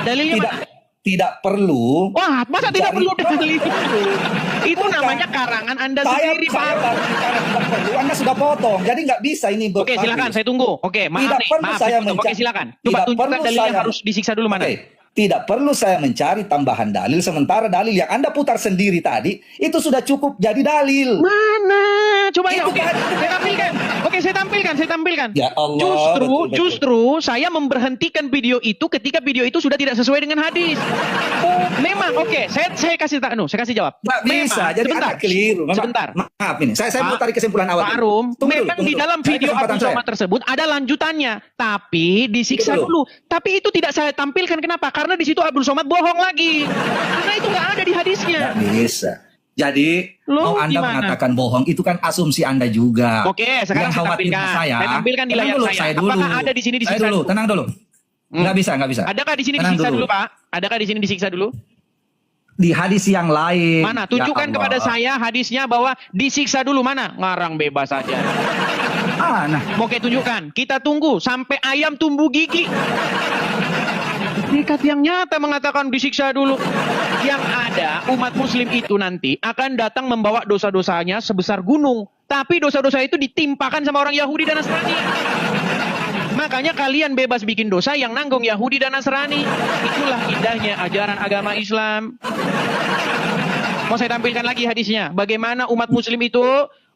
Dalilnya Tidak mana? tidak perlu. Wah, masa tidak Cari- perlu dalil itu? Itu namanya karangan Anda sendiri, Pak. Tidak perlu. Anda sudah potong, jadi nggak bisa ini. Oke, silakan saya tunggu. Oke, maaf Tidak nih, perlu maaf. saya Oke, mencari- silakan. Coba Tidak tunjukkan perlu dalilnya saya- harus disiksa dulu mana? Oke. Tidak perlu saya mencari tambahan dalil, sementara dalil yang Anda putar sendiri tadi itu sudah cukup jadi dalil. Mana? Coba ya, Itu oke. kan- Saya tampilkan. Oke, saya tampilkan. Ya Allah. betul. Justru saya memberhentikan video itu ketika video itu sudah tidak sesuai dengan hadis. Memang, oke. Saya kasih jawab. Nggak bisa, jadi sebentar. Anda keliru. Memang- Sebentar. Maaf ini, saya mau tarik kesimpulan awal. Pak dulu. Arum, Tunggu memang dulu. di dalam Saya video kesempatan Abdul Somad tersebut ada lanjutannya, tapi disiksa Tunggu dulu. dulu. Tapi itu tidak saya tampilkan. Kenapa? Karena di situ Abdul Somad bohong lagi. Karena itu nggak ada di hadisnya. Nggak bisa. Jadi, Loh, mau Anda gimana? mengatakan bohong, itu kan asumsi Anda juga. Oke, sekarang Yang saya khawatir tampilkan. saya, Saya tampilkan di tenang layar dulu, saya. dulu. Apakah ada di sini disiksa Saya dulu? dulu? Tenang dulu. Nggak bisa. Adakah di sini Tenang disiksa dulu. dulu, Pak? Adakah di sini disiksa dulu? Di hadis yang lain. Mana? Tunjukkan Ya kepada Allah. saya hadisnya bahwa disiksa dulu. Mana? Ngarang bebas saja. Nah, Oke, tunjukkan. Kita tunggu sampai ayam tumbuh gigi. Dekat yang nyata mengatakan disiksa dulu. Yang ada umat muslim itu nanti akan datang membawa dosa-dosanya sebesar gunung. Tapi dosa-dosa itu ditimpakan sama orang Yahudi dan Nasrani. Makanya kalian bebas bikin dosa, yang nanggung Yahudi dan Nasrani. Itulah indahnya ajaran agama Islam. Mau saya tampilkan lagi hadisnya. Bagaimana umat muslim itu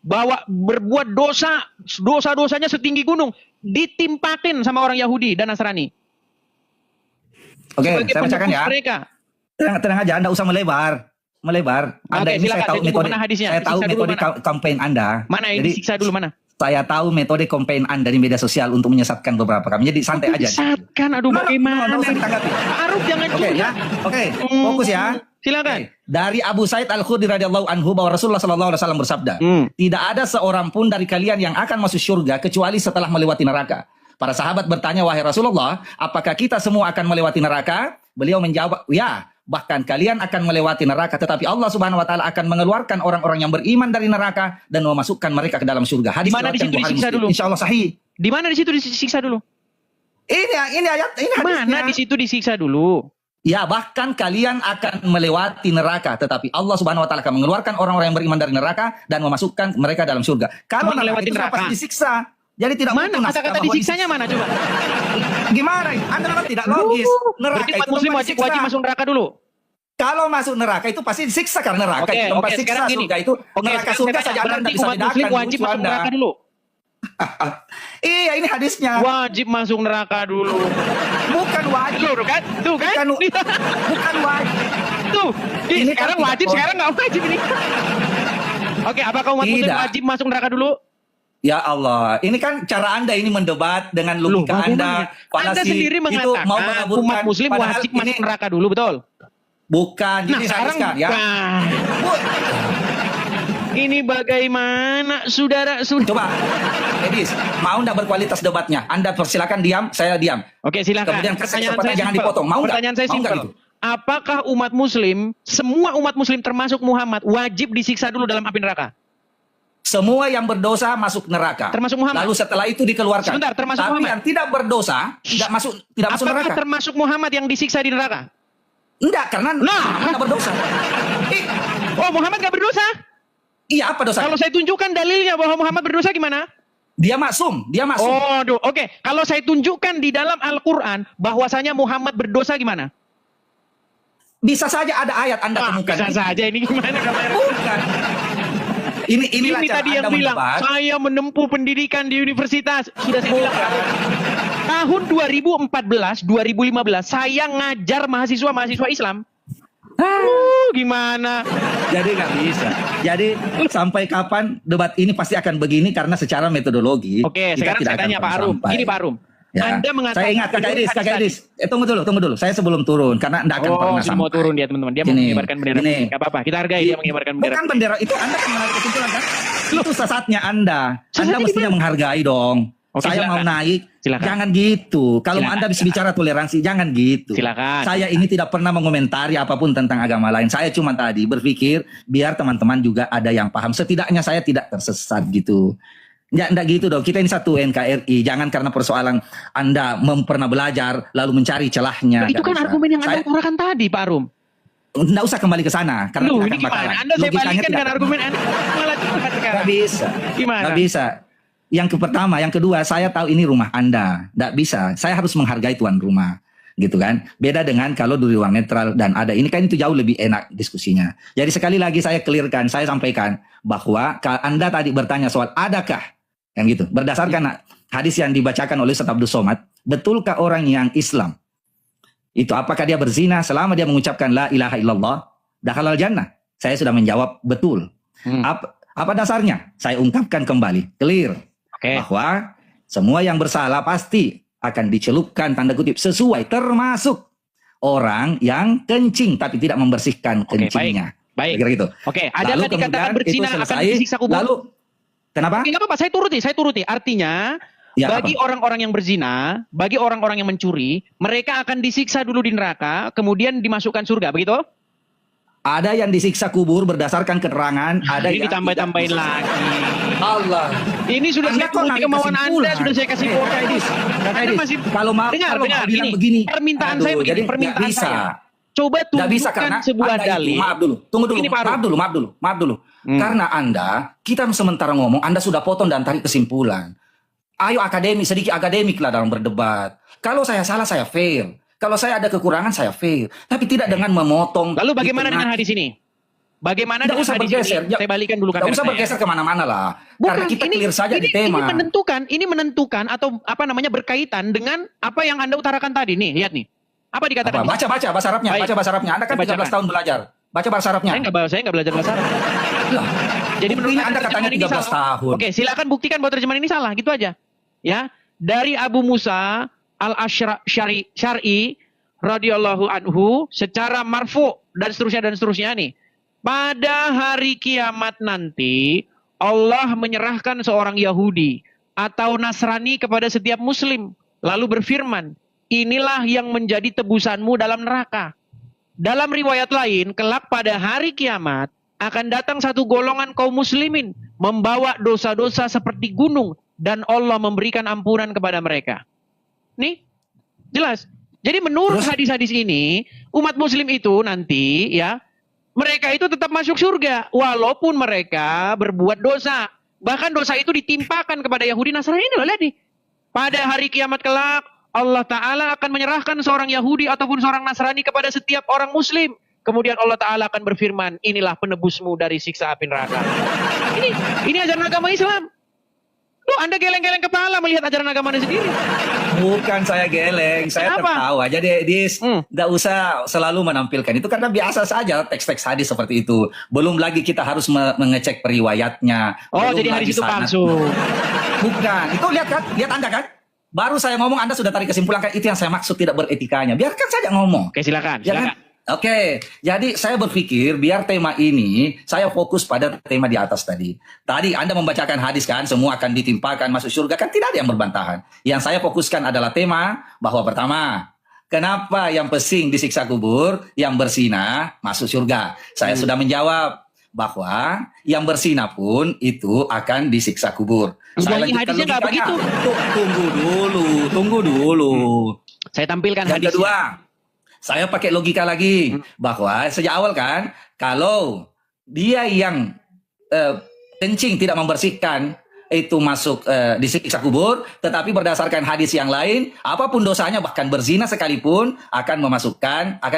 berbuat dosa-dosanya setinggi gunung, ditimpakin sama orang Yahudi dan Nasrani. Oke, Sebagai saya bacakan penebus ya. mereka. Tenang aja, Anda usah melebar. Anda Oke, ini silakan, saya tahu saya tunggu metode. mana hadisnya. Saya tahu Disiksa dulu metode mana? campaign Anda. Mana yang Jadi, disiksa dulu mana? saya tahu metode campaign Anda di media sosial untuk menyesatkan beberapa kami. Jadi santai aja. Disesatkan, aduh bagaimana? Nggak usah ditanggapi. Pak Aruf jangan Oke curhat. ya. Oke, fokus ya. Silakan. Dari Abu Sa'id Al-Khudri radhiyallahu anhu bahwa Rasulullah sallallahu alaihi wasallam bersabda, tidak ada seorang pun dari kalian yang akan masuk surga kecuali setelah melewati neraka. Para sahabat bertanya, wahai Rasulullah, apakah kita semua akan melewati neraka? Beliau menjawab, ya, bahkan kalian akan melewati neraka, tetapi Allah Subhanahu wa taala akan mengeluarkan orang-orang yang beriman dari neraka dan memasukkan mereka ke dalam surga. Hadis Di mana di situ riwayat Bukhari disiksa Muslim. dulu? Insyaallah sahih. Di mana di situ disiksa dulu? Ini ayat, ini hadisnya. Mana di situ disiksa dulu? Ya, bahkan kalian akan melewati neraka, tetapi Allah Subhanahu wa taala akan mengeluarkan orang-orang yang beriman dari neraka dan memasukkan mereka dalam surga. Kalau Cuma melewati itu neraka. pasti disiksa. Jadi tidak Mana butuh naskah kata-kata bahwa disiksanya mana coba? Gimana? Anda memang tidak logis. Neraka Berarti itu umat muslim tempat wajib disiksa. masuk neraka dulu. Kalau masuk neraka itu pasti disiksa karena neraka Oke, itu tempat oke, siksa. sekarang gini. Surga itu Oke, neraka sekarang surga saya saja tanya, Anda berarti tidak bisa umat muslim bedakan. wajib lucu masuk Anda. neraka dulu. Iya, ini hadisnya. Wajib masuk neraka dulu. Bukan wajib. Tuh kan? Tuh kan? Bukan wajib. Tuh. Ih, Ini sekarang kan tidak wajib, boleh. sekarang nggak wajib ini. Oke, apakah umat muslim Tidak. wajib masuk neraka dulu? Ya Allah, ini kan cara Anda ini mendebat dengan logika Anda. Anda falasi. sendiri Itu mau mengatakan mengaburkan. umat muslim Padahal wajib ini masuk neraka dulu, betul? bukan. Nah, Jadi saya sekarang teruskan, ya. Wah, ini bagaimana, saudara? Coba, Edis, mau nggak berkualitas debatnya? Anda persilakan diam, saya diam. Oke, silakan. Kemudian kesempatan saya jangan simpel. dipotong. Mau nggak? Pertanyaan saya Mau nggak simpel. gitu? Apakah umat muslim, semua umat muslim termasuk Muhammad, wajib disiksa dulu dalam api neraka? semua yang berdosa masuk neraka. Termasuk Muhammad. Lalu setelah itu dikeluarkan. Sebentar, termasuk Tapi Muhammad. yang tidak berdosa tidak masuk Apakah neraka. termasuk Muhammad yang disiksa di neraka? Enggak, karena Muhammad tidak berdosa. Oh, Muhammad gak berdosa? Iya, apa dosa? Kalau saya tunjukkan dalilnya bahwa Muhammad berdosa gimana? Dia maksum. Oh, oke. Kalau saya tunjukkan di dalam Al-Quran bahwasanya Muhammad berdosa gimana? Bisa saja ada ayat Anda Wah, temukan. bisa saja ini gimana kamera? Bukan. Inilah Ini cara tadi yang Anda bilang, mendebat. saya menempuh pendidikan di universitas. Sudah saya bilang. Tahun 2014, 2015, saya ngajar mahasiswa Islam. Gimana? Jadi nggak bisa. Jadi sampai kapan debat ini pasti akan begini karena secara metodologi. Oke, kita sekarang tidak saya akan tanya Pak pernah Arum. sampai. Ini Pak Arum. Ya. Anda mengatakan Saya ingat Kakak Idris. Tunggu dulu. Saya sebelum turun karena Anda akan pernah sudah mau sampai. turun dia teman-teman. Dia mau Gini, mengibarkan bendera. gini. Gak apa-apa. Kita hargai dia mengibarkan bendera. Bukan bendera itu Anda akan menarik kesimpulan kan? Itu sesatnya Anda. Sesatnya Anda mestinya menghargai dong. Oke, Saya mau silakan. naik. Silakan. Jangan gitu. Kalau Silakan. Anda bisa bicara toleransi, jangan gitu. Silakan. Saya ini tidak pernah mengomentari apapun tentang agama lain. Saya cuma tadi berpikir biar teman-teman juga ada yang paham. Setidaknya saya tidak tersesat gitu. Enggak gitu dong. Kita ini satu NKRI. Jangan karena persoalan Anda pernah belajar lalu mencari celahnya. Itu kan Nggak bisa. argumen yang Anda Saya utarakan tadi, Pak Arum. nggak usah kembali ke sana karena Loh, kita ini akan gimana? bakalan. Anda saya Logikanya balikan dengan tidak- argumen Anda malah curhat sekarang. Nggak bisa. Gimana? Nggak bisa. Yang pertama, yang kedua, saya tahu ini rumah Anda. Nggak bisa. Saya harus menghargai tuan rumah. Gitu kan. Beda dengan kalau di ruang netral dan ada. Ini kan itu jauh lebih enak diskusinya. Jadi sekali lagi saya clearkan, saya sampaikan bahwa Anda tadi bertanya soal adakah yang gitu. Berdasarkan hadis yang dibacakan oleh Ustaz Abdul Somad, betulkah orang yang Islam itu apakah dia berzina selama dia mengucapkan la ilaha illallah dakhalal jannah? Saya sudah menjawab betul. Apa dasarnya? Saya ungkapkan kembali, clear. Oke. Bahwa semua yang bersalah pasti akan dicelupkan tanda kutip sesuai, termasuk orang yang kencing tapi tidak membersihkan Oke, kencingnya. Baik. Kira gitu. Oke, ada Lalu tadi katakan kemudian berzina itu akan selesai, disiksa kubur. Lalu kenapa? Oke, nggak apa-apa, saya turuti. Artinya, Ya, bagi apa? orang-orang yang berzina, bagi orang-orang yang mencuri, mereka akan disiksa dulu di neraka, kemudian dimasukkan surga, begitu? Ada yang disiksa kubur berdasarkan keterangan, ada Ini yang ditambah-tambahin tidak. lagi. Allah. Ini sudah Anda saya kok turuti naik kemauan kesimpulan? Anda, sudah saya kasih poin. Kakak Idris, Anda masih kalau mau dengar, bilang ini begini, permintaan aduh, saya begini, jadi permintaan nggak bisa. saya. Coba Nggak bisa tunjukkan karena sebuah Anda itu, dalil. maaf dulu, tunggu dulu, Ini, Pak Arum. maaf dulu. Karena Anda, kita sementara ngomong, Anda sudah potong dan tarik kesimpulan. Ayo sedikit akademik lah dalam berdebat. Kalau saya salah, saya fail. Kalau saya ada kekurangan, saya fail. Tapi tidak dengan memotong. Lalu bagaimana di tengah. dengan hadis ini? Bagaimana Tidak dengan usah hadis bergeser. ini? Saya balikan dulu Tidak kamera usah saya. bergeser kemana-mana lah. Karena kita clear saja di tema. Ini menentukan atau apa namanya berkaitan dengan apa yang Anda utarakan tadi nih. Lihat nih. Apa dikatakan? Baca bahasa Arabnya, Baik. baca bahasa Arabnya. Anda kan Saya 13 bacakan. tahun belajar. Baca bahasa Arabnya. Saya nggak belajar bahasa Arab. Lah, Jadi menurut buktinya Anda katanya terjemahan ini 13 salah. tahun. Oke, silakan buktikan bahwa terjemahan ini salah, gitu aja. Ya, dari Abu Musa al-Asy'ari radhiyallahu anhu secara marfu dan seterusnya nih. Pada hari kiamat nanti Allah menyerahkan seorang Yahudi atau Nasrani kepada setiap muslim lalu berfirman, inilah yang menjadi tebusanmu dalam neraka. Dalam riwayat lain, kelak pada hari kiamat akan datang satu golongan kaum muslimin membawa dosa-dosa seperti gunung dan Allah memberikan ampunan kepada mereka. Nih, jelas. Jadi menurut hadis-hadis ini, umat muslim itu nanti ya, mereka itu tetap masuk surga walaupun mereka berbuat dosa. Bahkan dosa itu ditimpakan kepada Yahudi Nasrani. Ini loh, lihat nih. Pada hari kiamat kelak Allah Ta'ala akan menyerahkan seorang Yahudi ataupun seorang Nasrani kepada setiap orang muslim. Kemudian Allah Ta'ala akan berfirman, inilah penebusmu dari siksa api neraka. Ini ajaran agama Islam. Loh, Anda geleng-geleng kepala melihat ajaran agama Anda sendiri. Bukan saya geleng, saya Kenapa? tertawa. Jadi nggak usah selalu menampilkan itu karena biasa saja teks-teks hadis seperti itu. Belum lagi kita harus mengecek periwayatnya. Oh, Belum jadi lagi hadis itu sanad. palsu. Bukan. Itu lihat kan? Lihat Anda kan? Baru saya ngomong Anda sudah tarik kesimpulan kan itu yang saya maksud tidak beretikanya. Biarkan saja ngomong. Oke, silakan. Ya kan? Oke, jadi saya berpikir biar tema ini saya fokus pada tema di atas tadi. Tadi Anda membacakan hadis kan, semua akan ditimpakan masuk surga kan tidak ada yang berbantahan. Yang saya fokuskan adalah tema bahwa pertama, kenapa yang pesing disiksa kubur, yang berzina masuk surga. Saya sudah menjawab bahwa yang berzina pun itu akan disiksa kubur. Enggak, ini lanjutkan hadisnya nggak logikanya. begitu. Tunggu dulu. Saya tampilkan Yang hadisnya. kedua, saya pakai logika lagi bahwa sejak awal kan, kalau dia yang kencing tidak membersihkan itu masuk disiksa kubur, tetapi berdasarkan hadis yang lain, apapun dosanya bahkan berzina sekalipun akan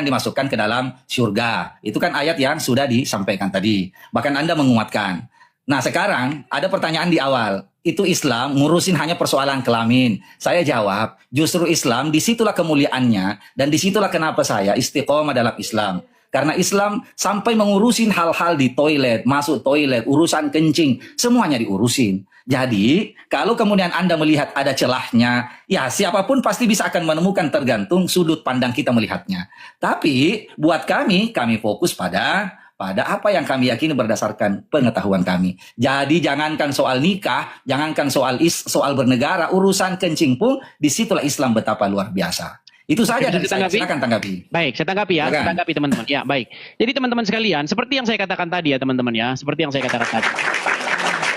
dimasukkan ke dalam surga. Itu kan ayat yang sudah disampaikan tadi. Bahkan Anda menguatkan. Nah sekarang ada pertanyaan di awal. Itu Islam ngurusin hanya persoalan kelamin. Saya jawab, justru Islam disitulah kemuliaannya dan disitulah kenapa saya istiqomah dalam Islam. Karena Islam sampai mengurusin hal-hal di toilet, masuk toilet, urusan kencing, semuanya diurusin. Jadi, kalau kemudian Anda melihat ada celahnya, ya siapapun pasti bisa akan menemukan tergantung sudut pandang kita melihatnya. Tapi, buat kami fokus pada apa yang kami yakini berdasarkan pengetahuan kami. Jadi, jangankan soal nikah, jangankan soal bernegara, urusan kencing pun, disitulah Islam betapa luar biasa. Itu saja dari saya. Silakan tanggapi. Baik, saya tanggapi ya. Silakan. Saya tanggapi teman-teman. Ya, baik. Jadi teman-teman sekalian, seperti yang saya katakan tadi ya teman-teman ya, seperti yang saya katakan tadi.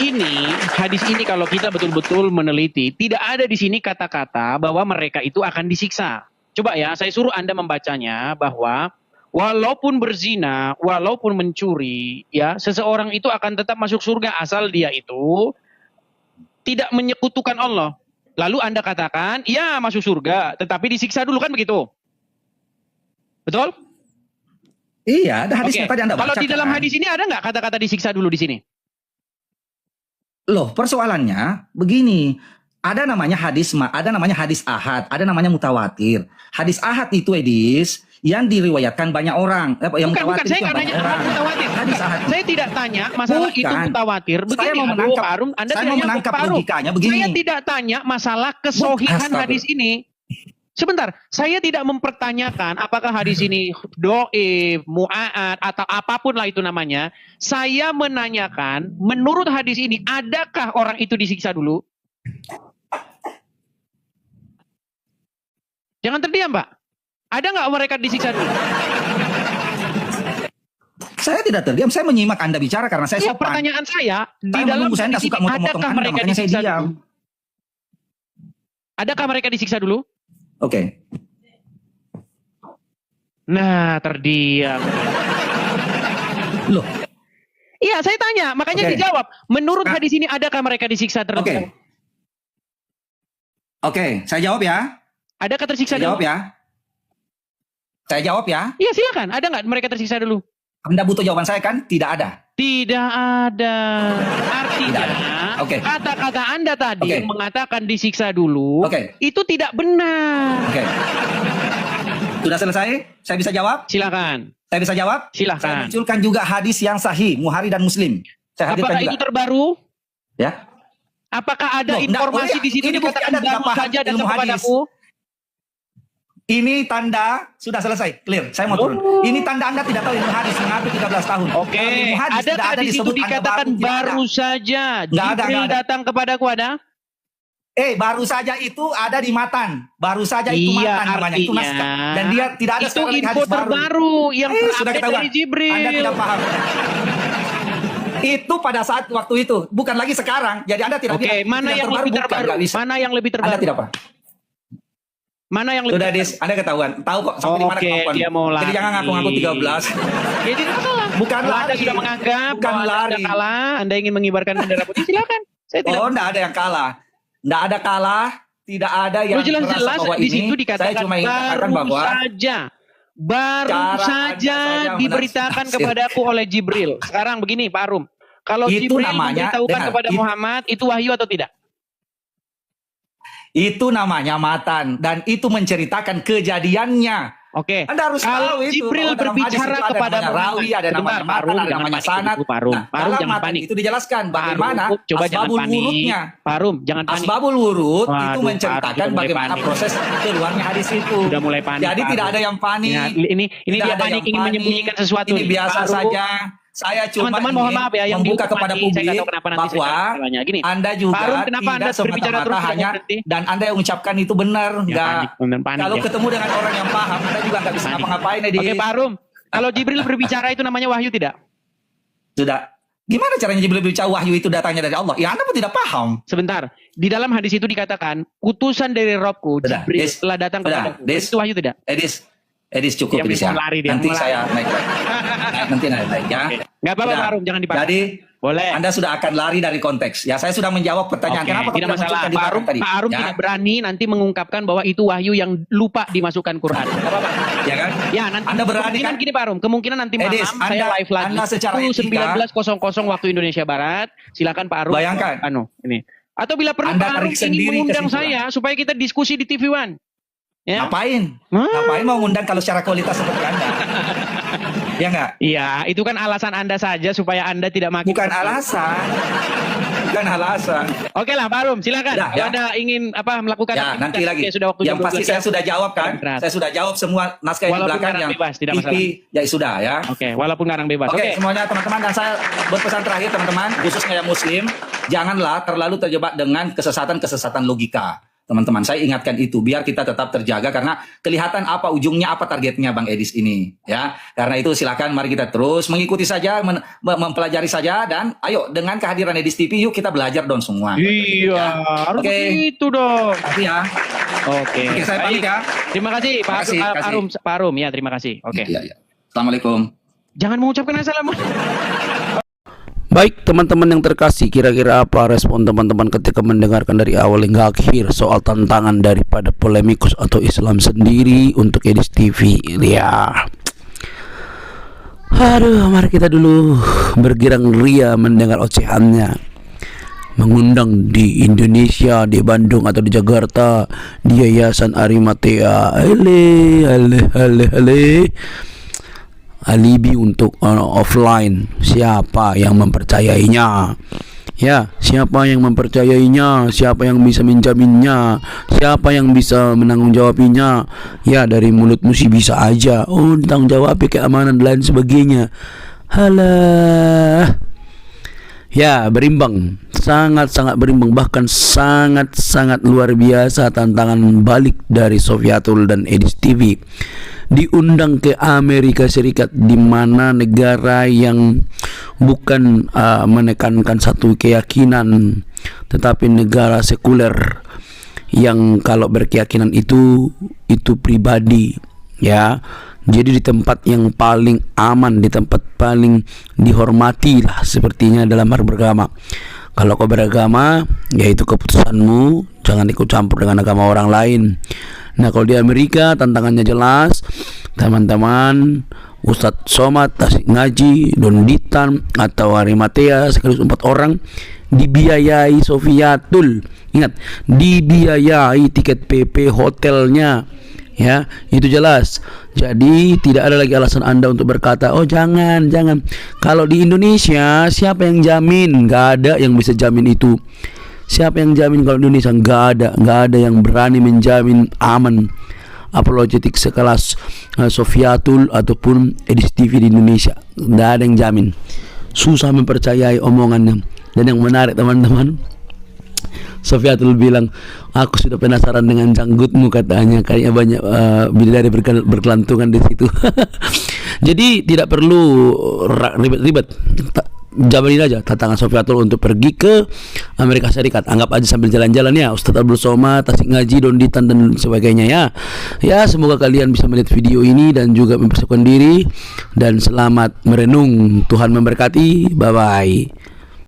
Ini hadis ini kalau kita betul-betul meneliti, tidak ada di sini kata-kata bahwa mereka itu akan disiksa. Coba ya, saya suruh Anda membacanya bahwa walaupun berzina, walaupun mencuri, ya, seseorang itu akan tetap masuk surga asal dia itu tidak menyekutukan Allah. Lalu Anda katakan, ya masuk surga, tetapi disiksa dulu, kan begitu? Betul? Iya, ada hadisnya Oke. tadi Anda baca. Kalau di dalam hadis ini ada nggak kata-kata disiksa dulu di sini? Loh, persoalannya begini. Ada namanya hadis ahad, ada namanya mutawatir. Hadis ahad itu Edis yang diriwayatkan banyak orang. Bukan, mutawatir saya itu nggak banyak nanya orang. mutawatir. Hadis ahad. Saya tidak tanya masalah Bukan. itu mutawatir. Saya Begini, mau aduh, menangkap- Pak Arum, Anda saya tidak mau nyambung, menangkap Pak Arum. logikanya begini. Saya tidak tanya masalah kesohihan Astaga. hadis ini. Sebentar, saya tidak mempertanyakan apakah hadis ini do'if, mu'a'ad, atau apapun lah itu namanya. Saya menanyakan, menurut hadis ini, adakah orang itu disiksa dulu? Jangan terdiam, Pak. Ada nggak mereka disiksa dulu? Saya tidak terdiam, saya menyimak Anda bicara karena saya Ya, sopan. pertanyaan saya, di Saya dalam menunggu, saya hadis tidak suka ini, motong-motong adakah Anda, mereka makanya saya disiksa diam. dulu? Adakah mereka disiksa dulu? Oke. Nah, terdiam. Loh, Iya, saya tanya, makanya Oke. dijawab. Menurut Nah. hadis ini, adakah mereka disiksa terlebih oke. dahulu? Oke, saya jawab ya. Adakah tersiksa Saya jawab dulu? ya. Saya jawab ya. Iya, silakan. Ada nggak mereka tersiksa dulu? Anda butuh jawaban saya kan? Tidak ada. Tidak ada. Artinya, Tidak ada. Oke. kata-kata Anda tadi Oke. yang mengatakan disiksa dulu, Oke. itu tidak benar. Oke. Sudah selesai? Saya bisa jawab? Silakan. Saya bisa jawab? Saya Silakan. munculkan juga hadis yang sahih, Bukhari dan Muslim. Saya hadirkan Apakah juga. itu terbaru? Ya. Apakah ada Loh, enggak, informasi boleh. di situ Ini bukti dikatakan Anda tidak baru paham saja datang ilmu hadis. kepadaku? Ini tanda sudah selesai, clear. Saya mau turun. Ini tanda Anda tidak tahu ilmu hadis mengaku 13 tahun. Oke, Kalau ilmu hadis tidak adakah ada di situ disebut Anda dikatakan tidak ada. baru saja Nggak ada, Jibril nggak ada. datang kepadaku, ada? Baru saja itu ada di matan. Baru saja itu Iya, matan namanya. Itu artinya naskah. Dan dia tidak ada itu sekali lagi info hadis baru. terbaru yang Sudah terupdate ketahuan. dari Jibril. Anda tidak paham. Itu pada saat waktu itu, bukan lagi sekarang. Jadi Anda tidak Oke, bilang, mana tidak yang lebih bukan, terbaru? nggak bisa. Mana yang lebih Anda terbaru? tidak paham. Mana yang lebih Sudah terbaru? Dis, Anda ketahuan. Tahu kok sampai di mana Oke, kemampuan. dia mau Jadi jangan lari. ngaku-ngaku 13. Ya tidak masalah. Bukan Kalau Anda lari. sudah menganggap Bukan bahwa Anda lari. kalah, Anda ingin mengibarkan bendera putih, silakan. Saya tidak. Oh, enggak ada yang kalah. Enggak ada kalah, tidak ada yang Lu jelas-jelas merasa bahwa di ini. situ dikatakan Saya cuma ingin katakan baru bahwa baru cara saja Anda saja diberitakan menafsir. kepadaku oleh Jibril. Sekarang begini, Pak Arum. Kalau Itu Jibril namanya, memberitahukan dengar, kepada Muhammad, itu wahyu atau tidak? itu namanya matan dan itu menceritakan kejadiannya. Oke. Anda harus Kalau tahu itu. Jibril bahwa dalam hadis berbicara itu ada kepada namanya Muhammad. rawi, ada namanya Sebentar, Pak matan, Rum, ada jangan namanya panik sanad. dulu, Pak Rum. Nah, Pak Rum, dalam jangan matan panik. itu dijelaskan Pak bagaimana Rum, coba jangan asbabul panik. wurudnya. Pak Rum, jangan panik. Asbabul wurud itu Waduh, menceritakan Pak, sudah mulai bagaimana panik. proses keluarnya hadis itu. Sudah mulai panik. Jadi Pak tidak Rum. ada yang panik. Ya, ini Tidak dia ada panik yang ingin panik. menyembunyikan sesuatu. Ini nih. biasa Pak Rum, saja. Saya cuma teman-teman mohon maaf ya yang membuka dihukum kepada mati, publik saya nggak tahu kenapa nanti saya bahwa akan bertanya. Gini, Anda juga Pak Rum, kenapa Anda tidak berbicara semata-mata terus hanya berhenti? dan Anda yang ucapkan itu benar Ya, enggak. panik, beneran panik Kalau ya. ketemu dengan orang yang paham, Anda juga nggak bisa Panik. ngapa-ngapain. Edi. Oke, Pak Rum. Kalau Jibril berbicara itu namanya wahyu tidak? Sudah. Gimana caranya Jibril berbicara wahyu itu datangnya dari Allah? Ya Anda pun tidak paham. Sebentar. Di dalam hadis itu dikatakan, utusan dari Robku, Sudah, Jibril Des. telah datang Sudah, kepada Des. Itu wahyu tidak? Edis cukup Dia Edis ya. mau lari, dia Nanti mau saya naik lagi. Nanti naik ya. Oke. Nggak apa-apa Sudah. Pak Arum, jangan dipaksa. Jadi Boleh. Anda sudah akan lari dari konteks. Ya, saya sudah menjawab pertanyaan. Oke, Kenapa tidak masalah. munculkan di Pak belakang Arum, tadi? Pak Arum Ya. tidak berani nanti mengungkapkan bahwa itu wahyu yang lupa dimasukkan Quran. Nggak apa-apa. Ya kan? Ya, nanti Anda berani kemungkinan kan? gini Pak Arum, kemungkinan nanti malam Edis, saya live lagi. Anda secara etika, 19.00 waktu Indonesia Barat. Silakan Pak Arum. Bayangkan. Ini. Atau bila perlu Anda Pak Arum tarik sendiri ingin mengundang kesimpulan. saya supaya kita diskusi di TV One. Ya. Ngapain? Hah? Ngapain mau ngundang kalau secara kualitas seperti Anda? Ya enggak? Iya, itu kan alasan Anda saja supaya Anda tidak makin. Bukan alasan. Bukan alasan. Oke lah Pak Arum, silakan. Ya, Kalau ya. Anda ingin melakukan Ya, aktivitas, nanti lagi. oke, sudah waktu Yang 12 pasti saya sudah jawab kan? Berat. Saya sudah jawab semua naskah yang di Walaupun belakang ngarang yang bebas, tidak TV. masalah. Ya sudah ya. Oke, walaupun ngarang bebas. Oke, Oke. semuanya teman-teman, dan saya berpesan terakhir teman-teman, khususnya yang muslim, janganlah terlalu terjebak dengan kesesatan-kesesatan logika. Teman-teman, saya ingatkan itu biar kita tetap terjaga karena kelihatan apa ujungnya, apa targetnya Bang Edis ini, ya. Karena itu silakan mari kita terus mengikuti saja, mempelajari saja, dan ayo dengan kehadiran Edis TV yuk kita belajar dong semua. Iya, Ya. harus Oke. begitu dong. Tapi ya. Oke. Oke, saya pamit Baik. ya. Terima kasih Pak Terima kasih, Arum, Pak Arum ya, terima kasih. Oke. Iya, iya. Assalamualaikum. Jangan mengucapkan assalamualaikum. Baik teman-teman yang terkasih, kira-kira apa respon teman-teman ketika mendengarkan dari awal hingga akhir soal tantangan daripada polemikus atau Islam sendiri untuk Edis TV? Ya, aduh, mari kita dulu bergirang ria mendengar ocehannya. Mengundang di Indonesia, di Bandung atau di Jakarta, di Yayasan Arimatea, alibi untuk offline. Siapa yang mempercayainya? Ya, siapa yang mempercayainya? Siapa yang bisa menjaminnya? Siapa yang bisa menanggung-jawabinya? Ya, dari mulutmu sih bisa aja. Oh, tanggung jawab keamanan dan lain sebagainya. Halah. Ya, berimbang. Sangat-sangat berimbang, bahkan sangat-sangat luar biasa tantangan balik dari Sofiatul dan Edis TV. Diundang ke Amerika Serikat, di mana negara yang bukan menekankan satu keyakinan, tetapi negara sekuler yang kalau berkeyakinan itu pribadi, ya. Jadi di tempat yang paling aman, di tempat paling dihormati lah sepertinya dalam beragama. Kalau kau beragama, yaitu keputusanmu, jangan ikut campur dengan agama orang lain. Nah, kalau di Amerika tantangannya jelas, teman-teman. Ustadz Somad, Tasik Ngaji, Donditan atau Arimatea sekaligus 4 orang dibiayai Sofiatul. Ingat, dibiayai tiket PP, hotelnya. Ya, itu jelas. Jadi tidak ada lagi alasan Anda untuk berkata, oh jangan. Kalau di Indonesia siapa yang jamin? Gak ada yang bisa jamin itu. Siapa yang jamin kalau di Indonesia? Gak ada yang berani menjamin aman apologetik sekelas Sofiatul ataupun Edis TV di Indonesia. Gak ada yang jamin. Susah mempercayai omongannya. Dan yang menarik teman-teman, Sofiatul bilang, aku sudah penasaran dengan janggutmu, katanya. Kayaknya banyak bidadari berkelantungan di situ. Jadi tidak perlu ribet-ribet. Jamanin aja tantangan Sofiatul untuk pergi ke Amerika Serikat. Anggap aja sambil jalan-jalan ya, Ustadz Abdul Somad, Tasik Ngaji, Donditan dan sebagainya ya. Ya, semoga kalian bisa melihat video ini dan juga mempersiapkan diri. Dan selamat merenung. Tuhan memberkati. Bye-bye.